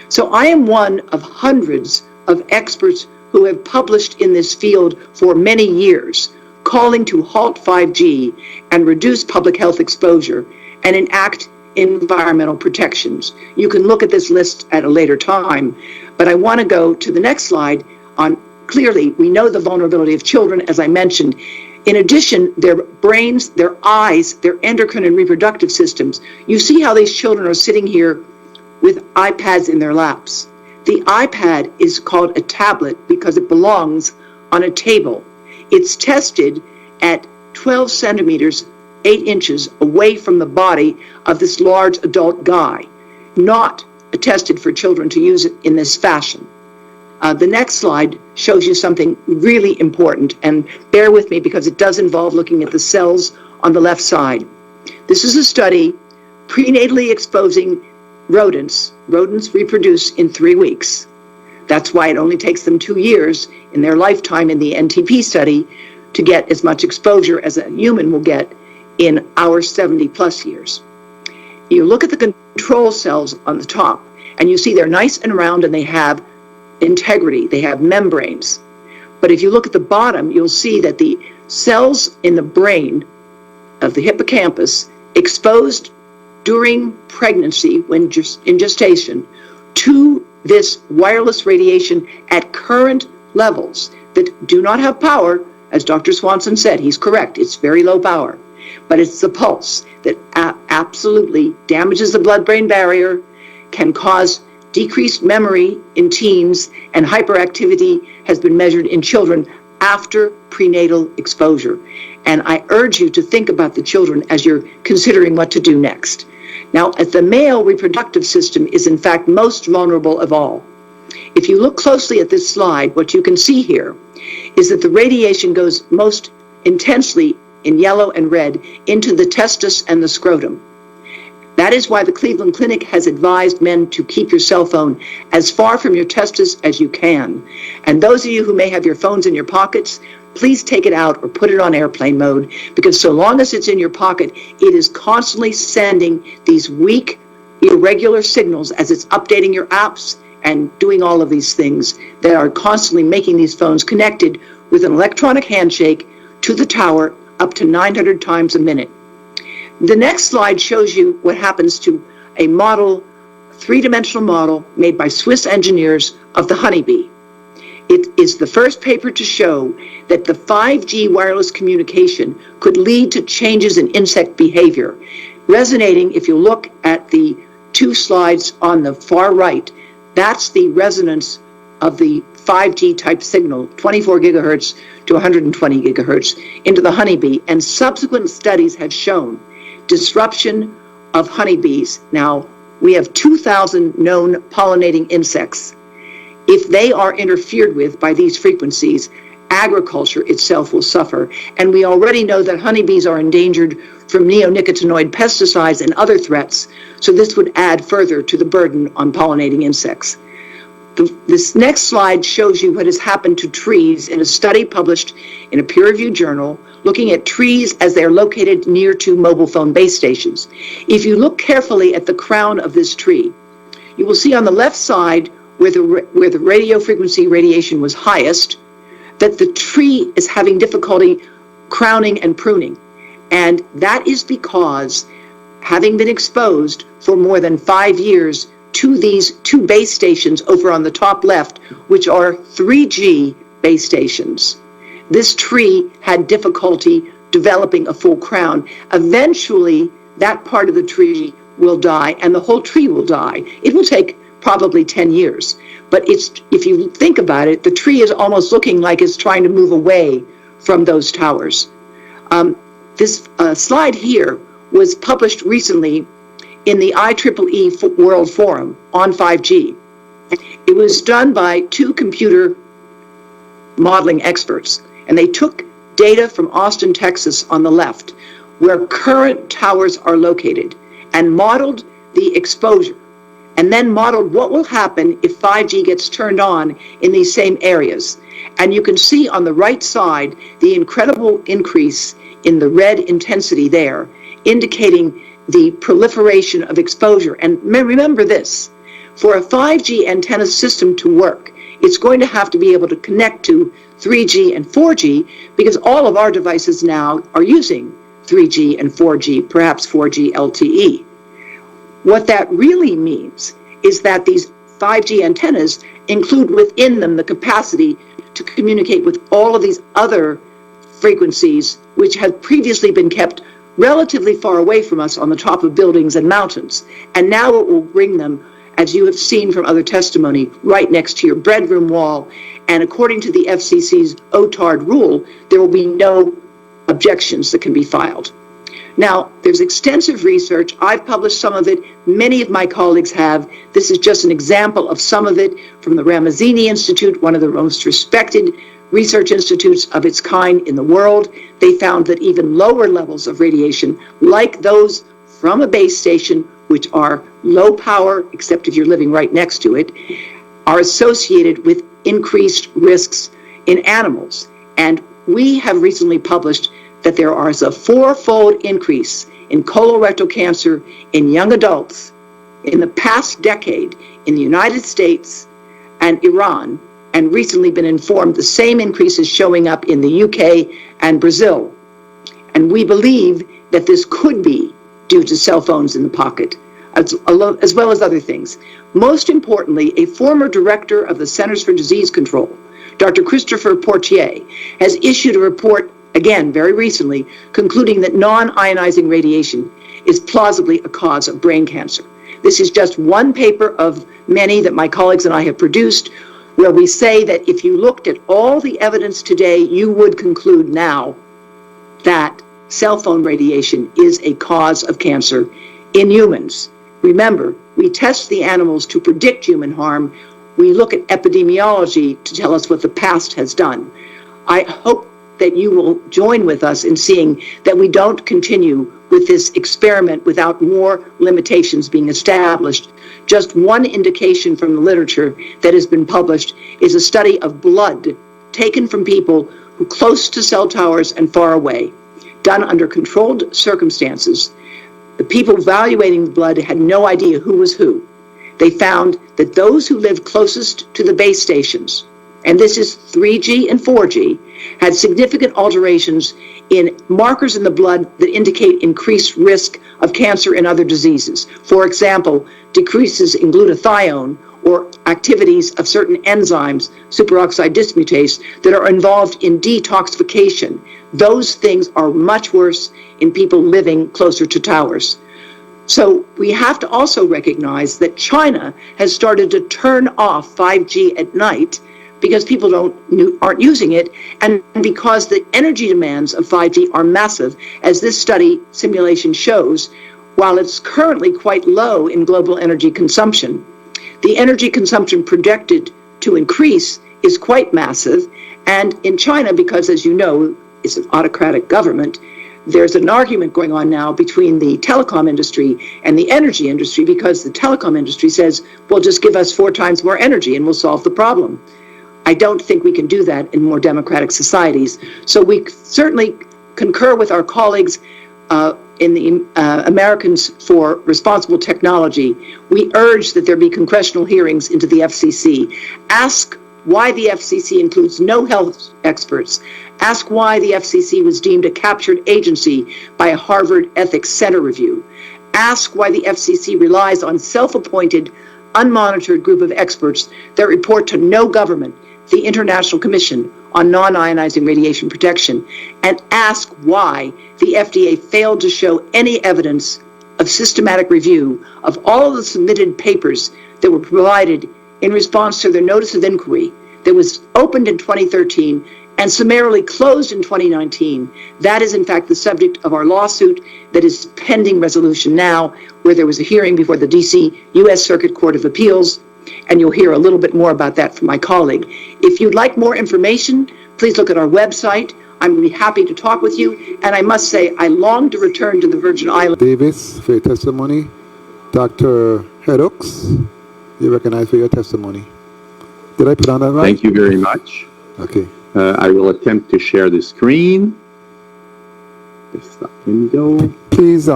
So I am one of hundreds of experts who have published in this field for many years, calling to halt 5G and reduce public health exposure and enact environmental protections. You can look at this list at a later time, but I want to go to the next slide on clearly we know the vulnerability of children, as I mentioned. In addition, their brains, their eyes, their endocrine and reproductive systems. You see how these children are sitting here with iPads in their laps. The iPad is called a tablet because it belongs on a table. It's tested at 12 centimeters, 8 inches away from the body of this large adult guy, not tested for children to use it in this fashion. The next slide shows you something really important, and bear with me because it does involve looking at the cells on the left side. This is a study prenatally exposing rodents. Rodents reproduce in 3 weeks. That's why it only takes them 2 years in their lifetime in the NTP study to get as much exposure as a human will get in our 70 plus years. You look at the control cells on the top, and you see they're nice and round and they have integrity, they have membranes. But if you look at the bottom, you'll see that the cells in the brain of the hippocampus exposed during pregnancy, when in gestation, to this wireless radiation at current levels that do not have power, as Dr. Swanson said, he's correct, it's very low power, but it's the pulse that absolutely damages the blood-brain barrier, can cause decreased memory in teens, and hyperactivity has been measured in children after prenatal exposure. And I urge you to think about the children as you're considering what to do next. Now, as the male reproductive system is in fact most vulnerable of all. If you look closely at this slide, what you can see here is that the radiation goes most intensely in yellow and red into the testis and the scrotum. That is why the Cleveland Clinic has advised men to keep your cell phone as far from your testis as you can. And those of you who may have your phones in your pockets, please take it out or put it on airplane mode, because so long as it's in your pocket, it is constantly sending these weak irregular signals as it's updating your apps and doing all of these things that are constantly making these phones connected with an electronic handshake to the tower up to 900 times a minute. The next slide shows you what happens to a model, three-dimensional model made by Swiss engineers of the honeybee. It is the first paper to show that the 5G wireless communication could lead to changes in insect behavior. Resonating, if you look at the two slides on the far right, that's the resonance of the 5G type signal, 24 gigahertz to 120 gigahertz, into the honeybee. And subsequent studies have shown disruption of honeybees. Now, we have 2,000 known pollinating insects. If they are interfered with by these frequencies, agriculture itself will suffer. And we already know that honeybees are endangered from neonicotinoid pesticides and other threats, so this would add further to the burden on pollinating insects. This next slide shows you what has happened to trees in a study published in a peer-reviewed journal looking at trees as they are located near to mobile phone base stations. If you look carefully at the crown of this tree, you will see on the left side where the radio frequency radiation was highest, that the tree is having difficulty crowning and pruning. And that is because, having been exposed for more than 5 years to these two base stations over on the top left, which are 3G base stations, this tree had difficulty developing a full crown. Eventually, that part of the tree will die and the whole tree will die. It will take probably 10 years. But if you think about it, the tree is almost looking like it's trying to move away from those towers. This slide here was published recently in the IEEE World Forum on 5G. It was done by two computer modeling experts, and they took data from Austin, Texas on the left, where current towers are located, and modeled the exposure, and then modeled what will happen if 5G gets turned on in these same areas. And you can see on the right side the incredible increase in the red intensity there, indicating the proliferation of exposure. And remember this, for a 5G antenna system to work, it's going to have to be able to connect to 3G and 4G, because all of our devices now are using 3G and 4G, perhaps 4G LTE. What that really means is that these 5G antennas include within them the capacity to communicate with all of these other frequencies, which have previously been kept relatively far away from us on the top of buildings and mountains. And now it will bring them, as you have seen from other testimony, right next to your bedroom wall. And according to the FCC's OTARD rule, there will be no objections that can be filed. Now, there's extensive research. I've published some of it. Many of my colleagues have. This is just an example of some of it from the Ramazzini Institute, one of the most respected research institutes of its kind in the world. They found that even lower levels of radiation, like those from a base station, which are low power, except if you're living right next to it, are associated with increased risks in animals. And we have recently published that there is a 4-fold increase in colorectal cancer in young adults in the past decade in the United States and Iran, and recently been informed the same increase is showing up in the UK and Brazil. And we believe that this could be due to cell phones in the pocket, as well as other things. Most importantly, a former director of the Centers for Disease Control, Dr. Christopher Portier, has issued a report, again, very recently, concluding that non-ionizing radiation is plausibly a cause of brain cancer. This is just one paper of many that my colleagues and I have produced, where we say that if you looked at all the evidence today, you would conclude now that cell phone radiation is a cause of cancer in humans. Remember, we test the animals to predict human harm. We look at epidemiology to tell us what the past has done. I hope that you will join with us in seeing that we don't continue with this experiment without more limitations being established. Just one indication from the literature that has been published is a study of blood taken from people who close to cell towers and far away, done under controlled circumstances. The people evaluating the blood had no idea who was who. They found that those who lived closest to the base stations, and this is 3G and 4G, had significant alterations in markers in the blood that indicate increased risk of cancer and other diseases. For example, decreases in glutathione or activities of certain enzymes, superoxide dismutase, that are involved in detoxification. Those things are much worse in people living closer to towers. So we have to also recognize that China has started to turn off 5G at night because people aren't using it, and because the energy demands of 5G are massive, as this study simulation shows. While it's currently quite low in global energy consumption, the energy consumption projected to increase is quite massive. And in China, because as you know, it's an autocratic government, there's an argument going on now between the telecom industry and the energy industry, because the telecom industry says, well, just give us 4 times more energy and we'll solve the problem. I don't think we can do that in more democratic societies. So we certainly concur with our colleagues in the Americans for Responsible Technology. We urge that there be congressional hearings into the FCC. Ask why the FCC includes no health experts. Ask why the FCC was deemed a captured agency by a Harvard Ethics Center review. Ask why the FCC relies on self-appointed, unmonitored group of experts that report to no government, the International Commission on Non-Ionizing Radiation Protection, and ask why the FDA failed to show any evidence of systematic review of all of the submitted papers that were provided in response to their notice of inquiry that was opened in 2013 and summarily closed in 2019. That is, in fact, the subject of our lawsuit that is pending resolution now, where there was a hearing before the D.C. U.S. Circuit Court of Appeals, and you'll hear a little bit more about that from my colleague. If you'd like more information, please look at our website. I'm really happy to talk with you, and I must say, I long to return to the Virgin Islands. Davis, for your testimony. Dr. Heddox, you're recognized for your testimony. Did I put on that right? Thank you very much. Okay. I will attempt to share the screen. If that can go. Please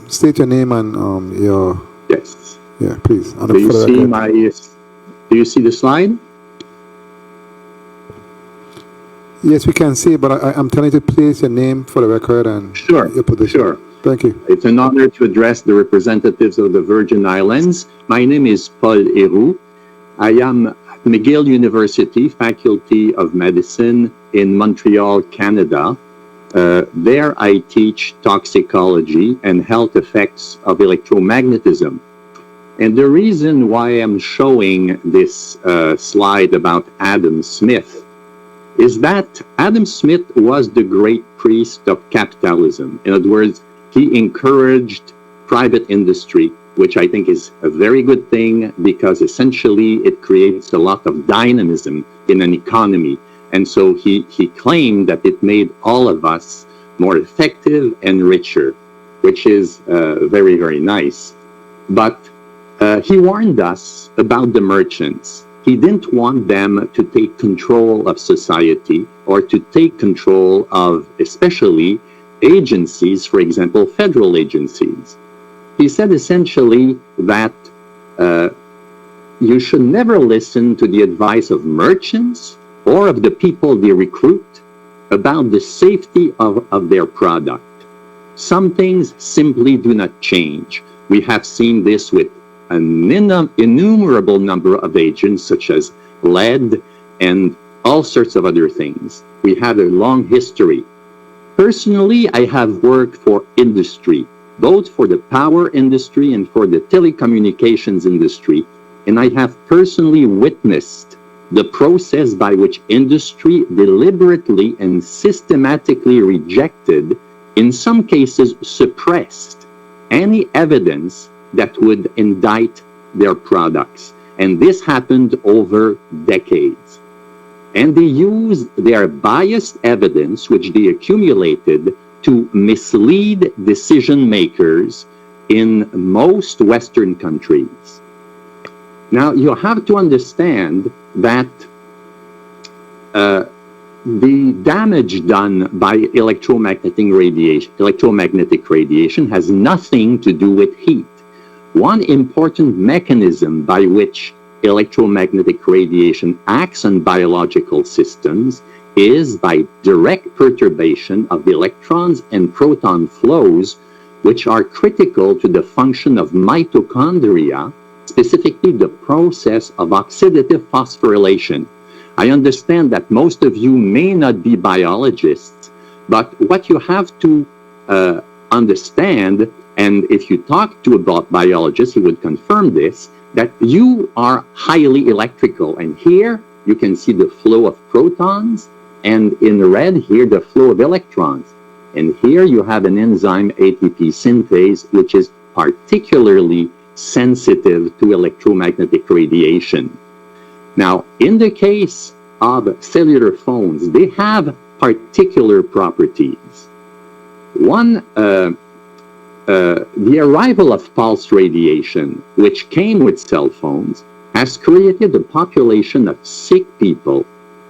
state your name and your... Yes. Yeah, please. Do you see my... Do you see the slide? Yes, we can see, but I'm telling you to place your name for the record and your position. Sure. Thank you. It's an honor to address the representatives of the Virgin Islands. My name is Paul Héroux. I am at McGill University, Faculty of Medicine in Montreal, Canada. There I teach toxicology and health effects of electromagnetism. And the reason why I'm showing this slide about Adam Smith is that Adam Smith was the great priest of capitalism. In other words, he encouraged private industry, which I think is a very good thing, because essentially it creates a lot of dynamism in an economy. And so he claimed that it made all of us more effective and richer, which is very, very nice. But he warned us about the merchants. He didn't want them to take control of society or to take control of especially agencies, for example, federal agencies. He said essentially that you should never listen to the advice of merchants or of the people they recruit about the safety of their product. Some things simply do not change. We have seen this with an innumerable number of agents, such as lead and all sorts of other things. We have a long history. Personally, I have worked for industry, both for the power industry and for the telecommunications industry, and I have personally witnessed the process by which industry deliberately and systematically rejected, in some cases suppressed, any evidence that would indict their products. And this happened over decades. And they used their biased evidence, which they accumulated, to mislead decision makers in most Western countries. Now, you have to understand that the damage done by electromagnetic radiation has nothing to do with heat. One important mechanism by which electromagnetic radiation acts on biological systems is by direct perturbation of the electrons and proton flows, which are critical to the function of mitochondria, specifically the process of oxidative phosphorylation. I understand that most of you may not be biologists, but what you have to understand, and if you talk to a biologist, he would confirm this, that you are highly electrical. And here you can see the flow of protons, and in red here the flow of electrons. And here you have an enzyme, ATP synthase, which is particularly sensitive to electromagnetic radiation. Now, in the case of cellular phones, they have particular properties. One, the arrival of pulse radiation, which came with cell phones, has created a population of sick people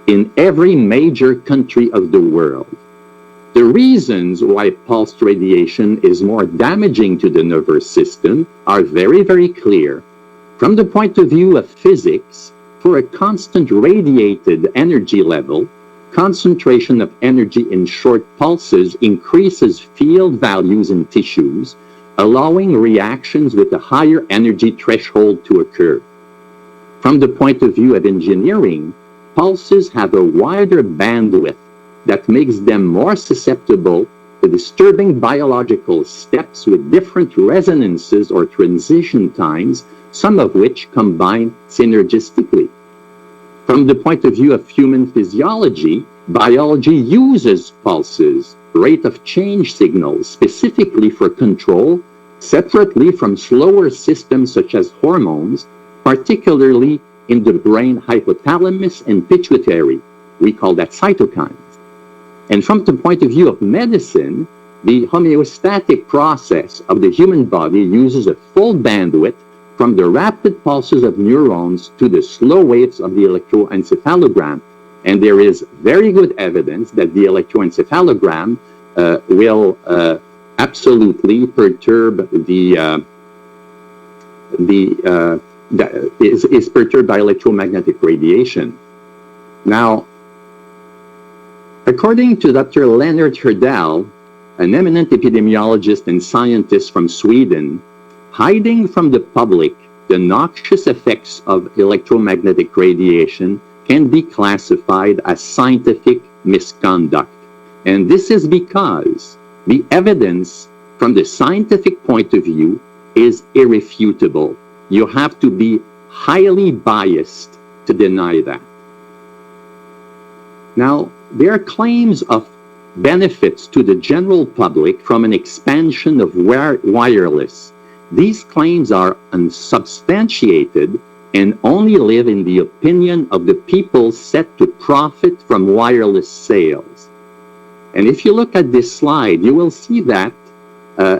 in every major country of the world. The reasons why pulsed radiation is more damaging to the nervous system are very, very clear. From the point of view of physics, for a constant radiated energy level, concentration of energy in short pulses increases field values in tissues, allowing reactions with a higher energy threshold to occur. From the point of view of engineering, pulses have a wider bandwidth that makes them more susceptible to disturbing biological steps with different resonances or transition times, some of which combine synergistically. From the point of view of human physiology, biology uses pulses, rate of change signals, specifically for control, separately from slower systems such as hormones, particularly in the brain hypothalamus and pituitary. We call that cytokines. And from the point of view of medicine, the homeostatic process of the human body uses a full bandwidth from the rapid pulses of neurons to the slow waves of the electroencephalogram. And there is very good evidence that the electroencephalogram will absolutely perturb is perturbed by electromagnetic radiation. Now, according to Dr. Leonard Herdal, an eminent epidemiologist and scientist from Sweden, hiding from the public the noxious effects of electromagnetic radiation can be classified as scientific misconduct. And this is because the evidence from the scientific point of view is irrefutable. You have to be highly biased to deny that. Now, there are claims of benefits to the general public from an expansion of wireless. These claims are unsubstantiated and only live in the opinion of the people set to profit from wireless sales. And if you look at this slide, you will see that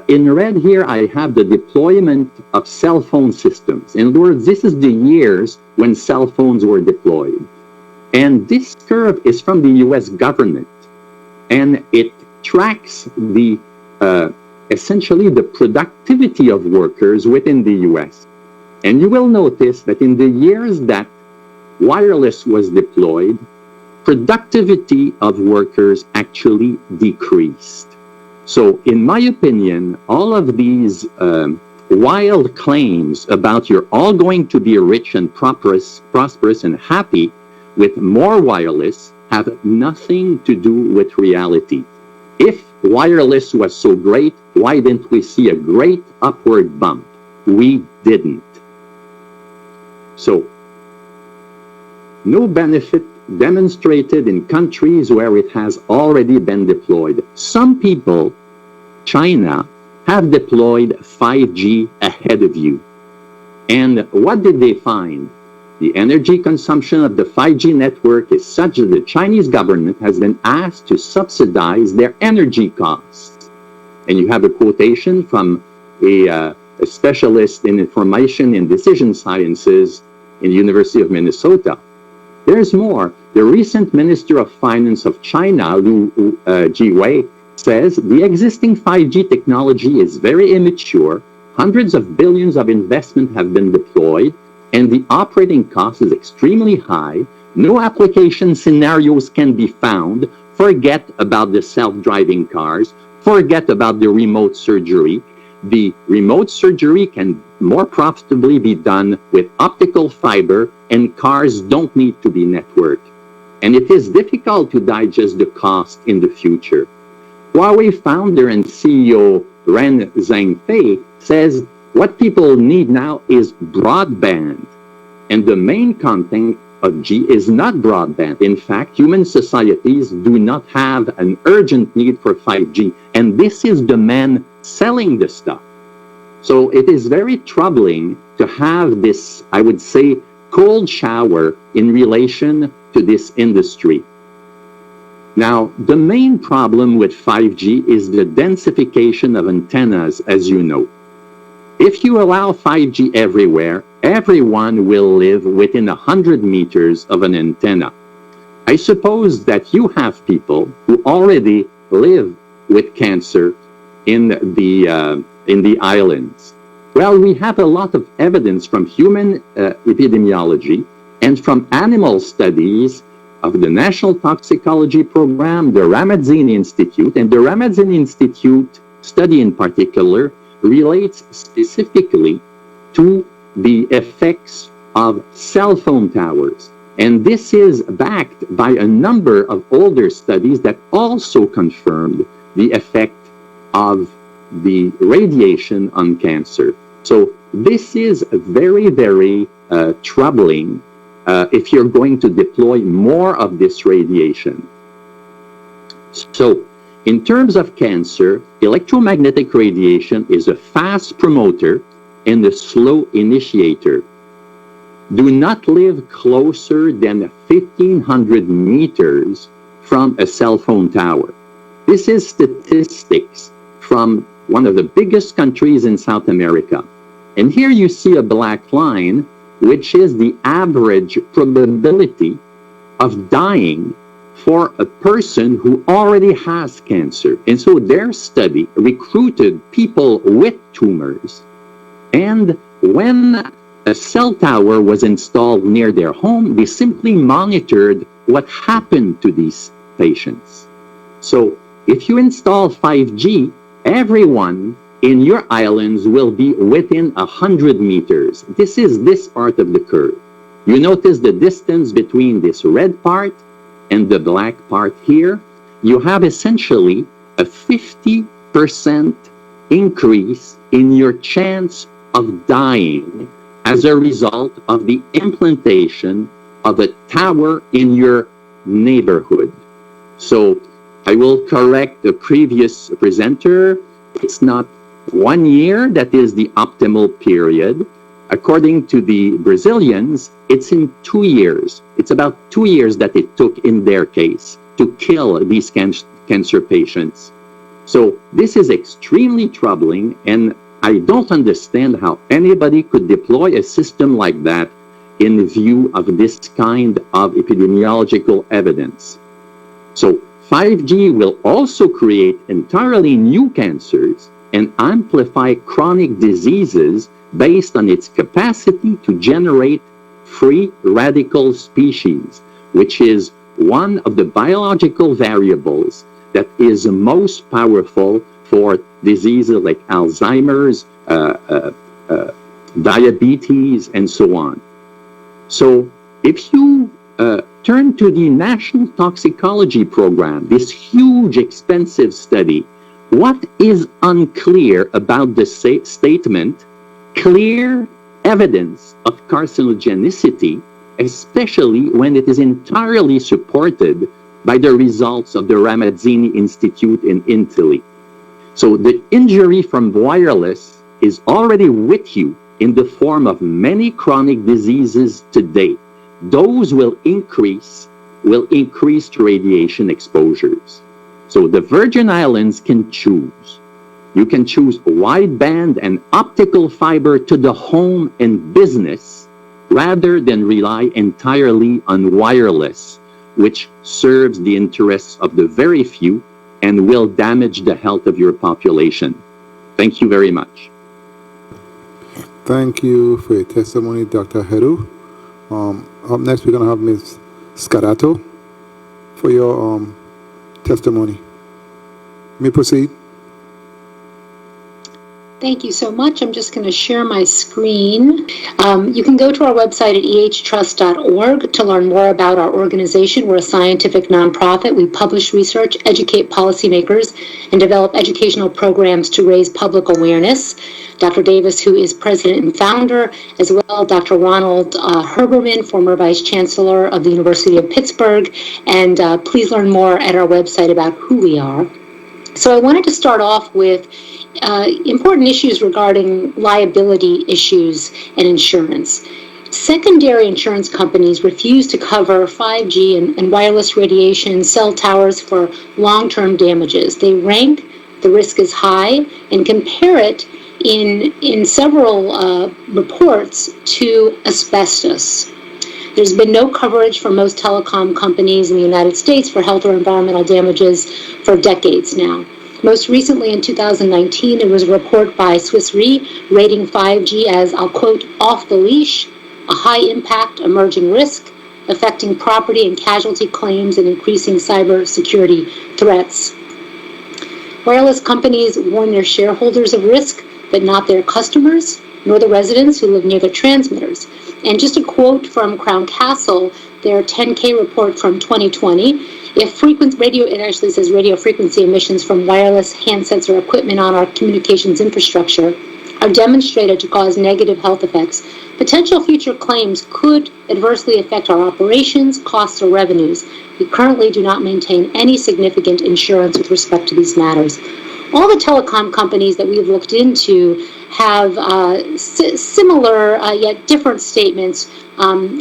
in red here, I have the deployment of cell phone systems. In other words, this is the years when cell phones were deployed. And this curve is from the US government. And it tracks the essentially the productivity of workers within the US. And you will notice that in the years that wireless was deployed, productivity of workers actually decreased. So in my opinion, all of these wild claims about you're all going to be rich and prosperous and happy with more wireless have nothing to do with reality. If wireless was so great, why didn't we see a great upward bump? We didn't. So, no benefit demonstrated in countries where it has already been deployed. Some people, China, have deployed 5G ahead of you. And what did they find? The energy consumption of the 5G network is such that the Chinese government has been asked to subsidize their energy costs. And you have a quotation from a specialist in information and decision sciences in the University of Minnesota. There's more. The recent Minister of Finance of China, Liu Jiwei, says the existing 5G technology is very immature, hundreds of billions of investment have been deployed, and the operating cost is extremely high. No application scenarios can be found. Forget about the self-driving cars. Forget about the remote surgery. The remote surgery can more profitably be done with optical fiber, and cars don't need to be networked. And it is difficult to digest the cost in the future. Huawei founder and CEO Ren Zhengfei says what people need now is broadband. And the main content of G is not broadband. In fact, human societies do not have an urgent need for 5G. And this is the man selling the stuff. So it is very troubling to have this, I would say, cold shower in relation to this industry. Now, the main problem with 5G is the densification of antennas, as you know. If you allow 5G everywhere, everyone will live within 100 meters of an antenna. I suppose that you have people who already live with cancer in the islands. Well, we have a lot of evidence from human epidemiology and from animal studies of the National Toxicology Program, the Ramazzini Institute, and the Ramazzini Institute study in particular relates specifically to the effects of cell phone towers. And this is backed by a number of older studies that also confirmed the effect of the radiation on cancer. So this is very, very troubling if you're going to deploy more of this radiation. So in terms of cancer, electromagnetic radiation is a fast promoter and a slow initiator. Do not live closer than 1,500 meters from a cell phone tower. This is statistics from one of the biggest countries in South America. And here you see a black line, which is the average probability of dying for a person who already has cancer. And so their study recruited people with tumors. And when a cell tower was installed near their home, they simply monitored what happened to these patients. So if you install 5G, everyone in your islands will be within 100 meters. This is this part of the curve. You notice the distance between this red part and the black part here. You have essentially a 50% increase in your chance of dying as a result of the implantation of a tower in your neighborhood. So I will correct the previous presenter. It's not 1 year that is the optimal period. According to the Brazilians, it's in 2 years. It's about 2 years that it took in their case to kill these cancer patients. So this is extremely troubling, and I don't understand how anybody could deploy a system like that in view of this kind of epidemiological evidence. So 5G will also create entirely new cancers and amplify chronic diseases based on its capacity to generate free radical species, which is one of the biological variables that is most powerful for diseases like Alzheimer's, diabetes, and so on. So if you turn to the National Toxicology Program, this huge, expensive study, what is unclear about the statement, clear evidence of carcinogenicity, especially when it is entirely supported by the results of the Ramazzini Institute in Italy. So the injury from wireless is already with you in the form of many chronic diseases today. Those will increase radiation exposures. So the Virgin Islands can choose. You can choose wideband and optical fiber to the home and business, rather than rely entirely on wireless, which serves the interests of the very few and will damage the health of your population. Thank you very much. Thank you for your testimony, Dr. Heru. Up next, we're going to have Ms. Scarato for your testimony. You may proceed. Thank you so much. I'm just going to share my screen. You can go to our website at ehtrust.org to learn more about our organization. We're a scientific nonprofit. We publish research, educate policymakers, and develop educational programs to raise public awareness. Dr. Davis, who is president and founder, as well Dr. Ronald Herberman, former vice chancellor of the University of Pittsburgh. And please learn more at our website about who we are. So I wanted to start off with important issues regarding liability issues and insurance. Secondary insurance companies refuse to cover 5G and wireless radiation cell towers for long-term damages. They rank the risk as high and compare it in several reports to asbestos. There's been no coverage for most telecom companies in the United States for health or environmental damages for decades now. Most recently, in 2019, there was a report by Swiss Re rating 5G as, I'll quote, off the leash, a high-impact emerging risk affecting property and casualty claims and increasing cybersecurity threats. Wireless companies warn their shareholders of risk, but not their customers, nor the residents who live near the transmitters. And just a quote from Crown Castle, their 10K report from 2020, it actually says radio frequency emissions from wireless handsets or equipment on our communications infrastructure are demonstrated to cause negative health effects. Potential future claims could adversely affect our operations, costs, or revenues. We currently do not maintain any significant insurance with respect to these matters. All the telecom companies that we've looked into have similar yet different statements,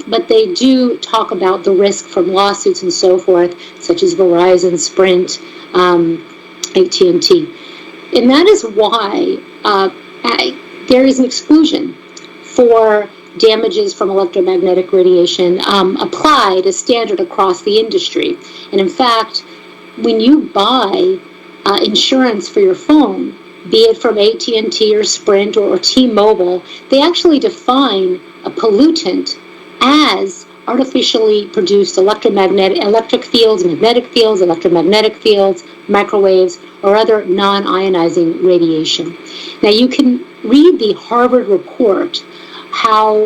but they do talk about the risk from lawsuits and so forth, such as Verizon, Sprint, AT&T. And that is why there is an exclusion for damages from electromagnetic radiation applied as standard across the industry. And in fact, when you buy insurance for your phone, be it from AT&T or Sprint or T-Mobile, they actually define a pollutant as artificially produced electric fields, magnetic fields, electromagnetic fields, microwaves, or other non-ionizing radiation. Now you can read the Harvard report,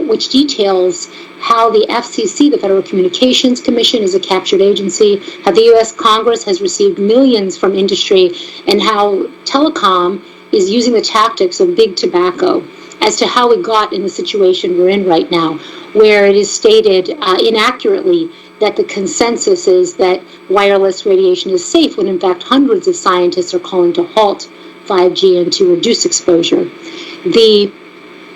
which details how the FCC, the Federal Communications Commission, is a captured agency, how the U.S. Congress has received millions from industry, and how telecom is using the tactics of big tobacco as to how we got in the situation we're in right now, where it is stated inaccurately that the consensus is that wireless radiation is safe, when in fact hundreds of scientists are calling to halt 5G and to reduce exposure.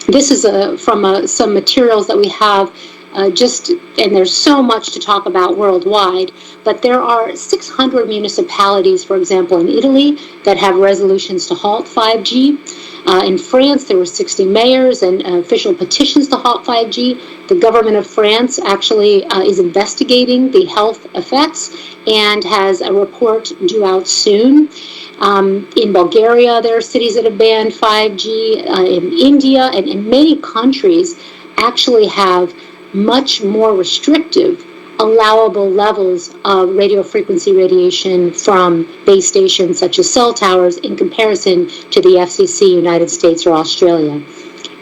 This is from some materials that we have and there's so much to talk about worldwide, but there are 600 municipalities, for example, in Italy that have resolutions to halt 5G. In France, there were 60 mayors and official petitions to halt 5G. The government of France actually is investigating the health effects and has a report due out soon. In Bulgaria, there are cities that have banned 5G. In India and in many countries actually have much more restrictive allowable levels of radio frequency radiation from base stations such as cell towers in comparison to the FCC, United States, or Australia.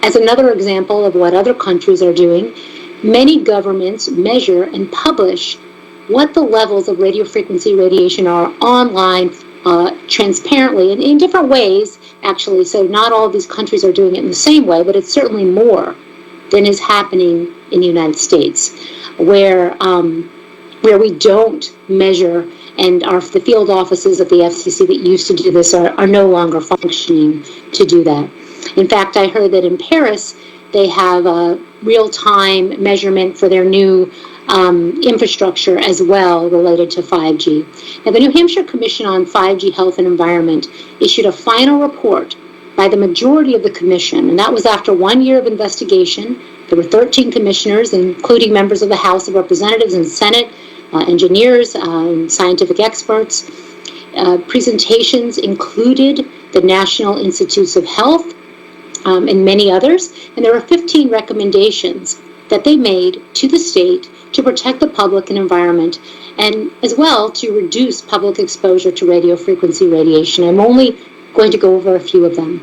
As another example of what other countries are doing, many governments measure and publish what the levels of radio frequency radiation are online transparently and in different ways, actually. So not all of these countries are doing it in the same way, but it's certainly more than is happening in the United States, where we don't measure, and the field offices of the FCC that used to do this are no longer functioning to do that. In fact, I heard that in Paris, they have a real-time measurement for their new infrastructure as well related to 5G. Now, the New Hampshire Commission on 5G Health and Environment issued a final report by the majority of the commission, and that was after 1 year of investigation There were 13 commissioners, including members of the House of Representatives and Senate, engineers, and scientific experts. Presentations included the National Institutes of Health and many others, and there were 15 recommendations that they made to the state to protect the public and environment, and as well to reduce public exposure to radio frequency radiation. I'm only going to go over a few of them.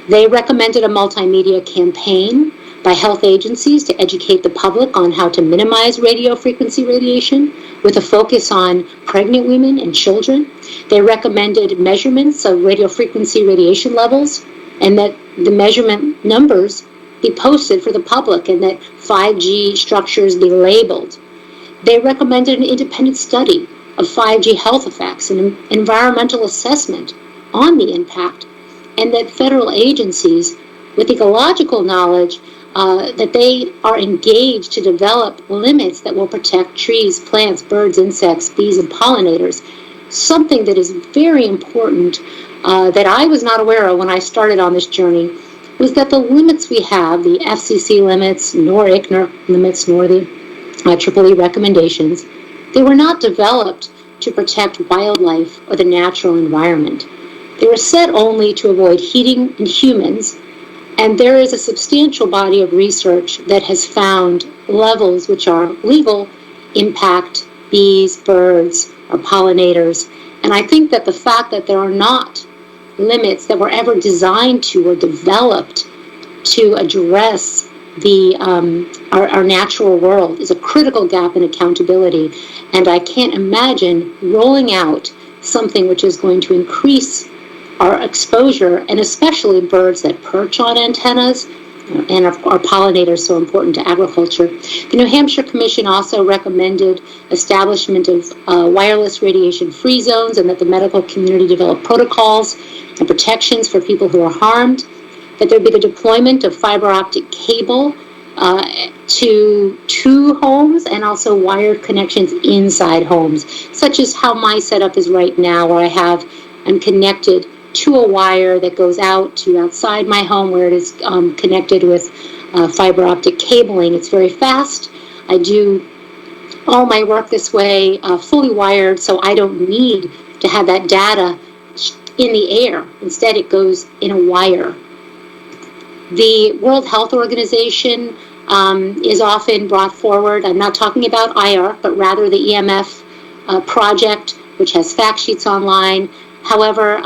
They recommended a multimedia campaign by health agencies to educate the public on how to minimize radio frequency radiation, with a focus on pregnant women and children. They recommended measurements of radio frequency radiation levels, and that the measurement numbers be posted for the public, and that 5G structures be labeled. They recommended an independent study of 5G health effects and an environmental assessment on the impact, and that federal agencies with ecological knowledge that they are engaged to develop limits that will protect trees, plants, birds, insects, bees, and pollinators. Something that is very important that I was not aware of when I started on this journey was that the limits we have, the FCC limits, nor ICNIRP limits, nor the EEE recommendations, they were not developed to protect wildlife or the natural environment. They were set only to avoid heating in humans, and there is a substantial body of research that has found levels which are legal impact bees, birds, or pollinators. And I think that the fact that there are not limits that were ever designed to or developed to address the our natural world is a critical gap in accountability. And I can't imagine rolling out something which is going to increase our exposure, and especially birds that perch on antennas, and our pollinators so important to agriculture. The New Hampshire Commission also recommended establishment of wireless radiation-free zones, and that the medical community develop protocols and protections for people who are harmed, that there be the deployment of fiber optic cable to homes, and also wired connections inside homes, such as how my setup is right now, where I'm connected to a wire that goes out to outside my home, where it is connected with fiber optic cabling. It's very fast. I do all my work this way, fully wired, so I don't need to have that data in the air. Instead, it goes in a wire. The World Health Organization is often brought forward. I'm not talking about IARC, but rather the EMF project, which has fact sheets online. However,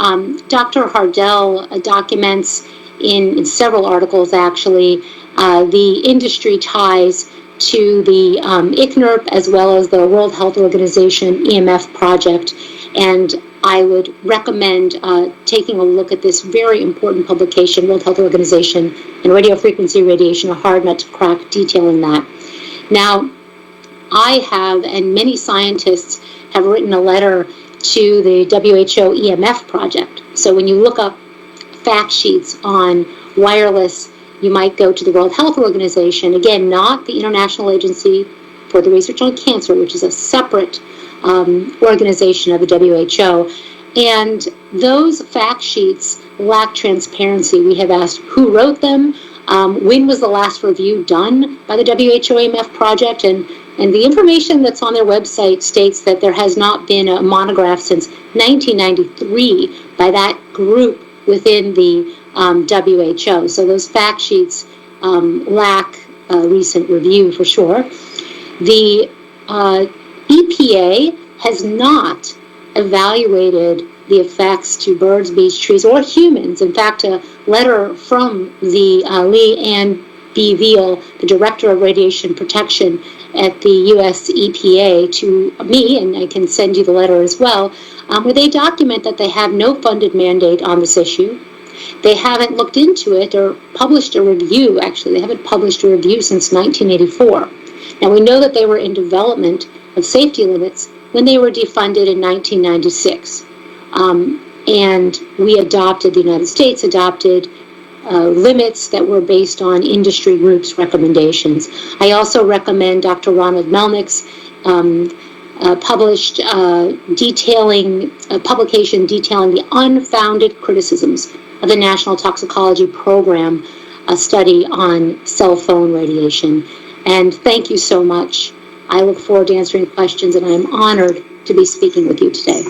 Dr. Hardell documents in several articles, actually, the industry ties to the ICNIRP as well as the World Health Organization EMF project. And I would recommend taking a look at this very important publication, World Health Organization and Radio Frequency Radiation, a hard nut to crack, detailing that. Now, I have, and many scientists have written a letter to the WHO EMF project. So when you look up fact sheets on wireless, you might go to the World Health Organization, again, not the International Agency for the Research on Cancer, which is a separate organization of the WHO. And those fact sheets lack transparency. We have asked who wrote them, when was the last review done by the WHO EMF project, and the information that's on their website states that there has not been a monograph since 1993 by that group within the WHO. So those fact sheets lack recent review for sure. The EPA has not evaluated the effects to birds, bees, trees, or humans. In fact, a letter from the Lee Ann B. Veal, the Director of Radiation Protection at the U.S. EPA, to me, and I can send you the letter as well, where they document that they have no funded mandate on this issue. They haven't looked into it or published a review. Actually, they haven't published a review since 1984. Now, we know that they were in development of safety limits when they were defunded in 1996. And the United States adopted limits that were based on industry groups' recommendations. I also recommend Dr. Ronald Melnick's published publication detailing the unfounded criticisms of the National Toxicology Program a study on cell phone radiation. And thank you so much. I look forward to answering questions, and I'm honored to be speaking with you today.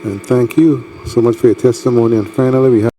And thank you so much for your testimony. And finally, we have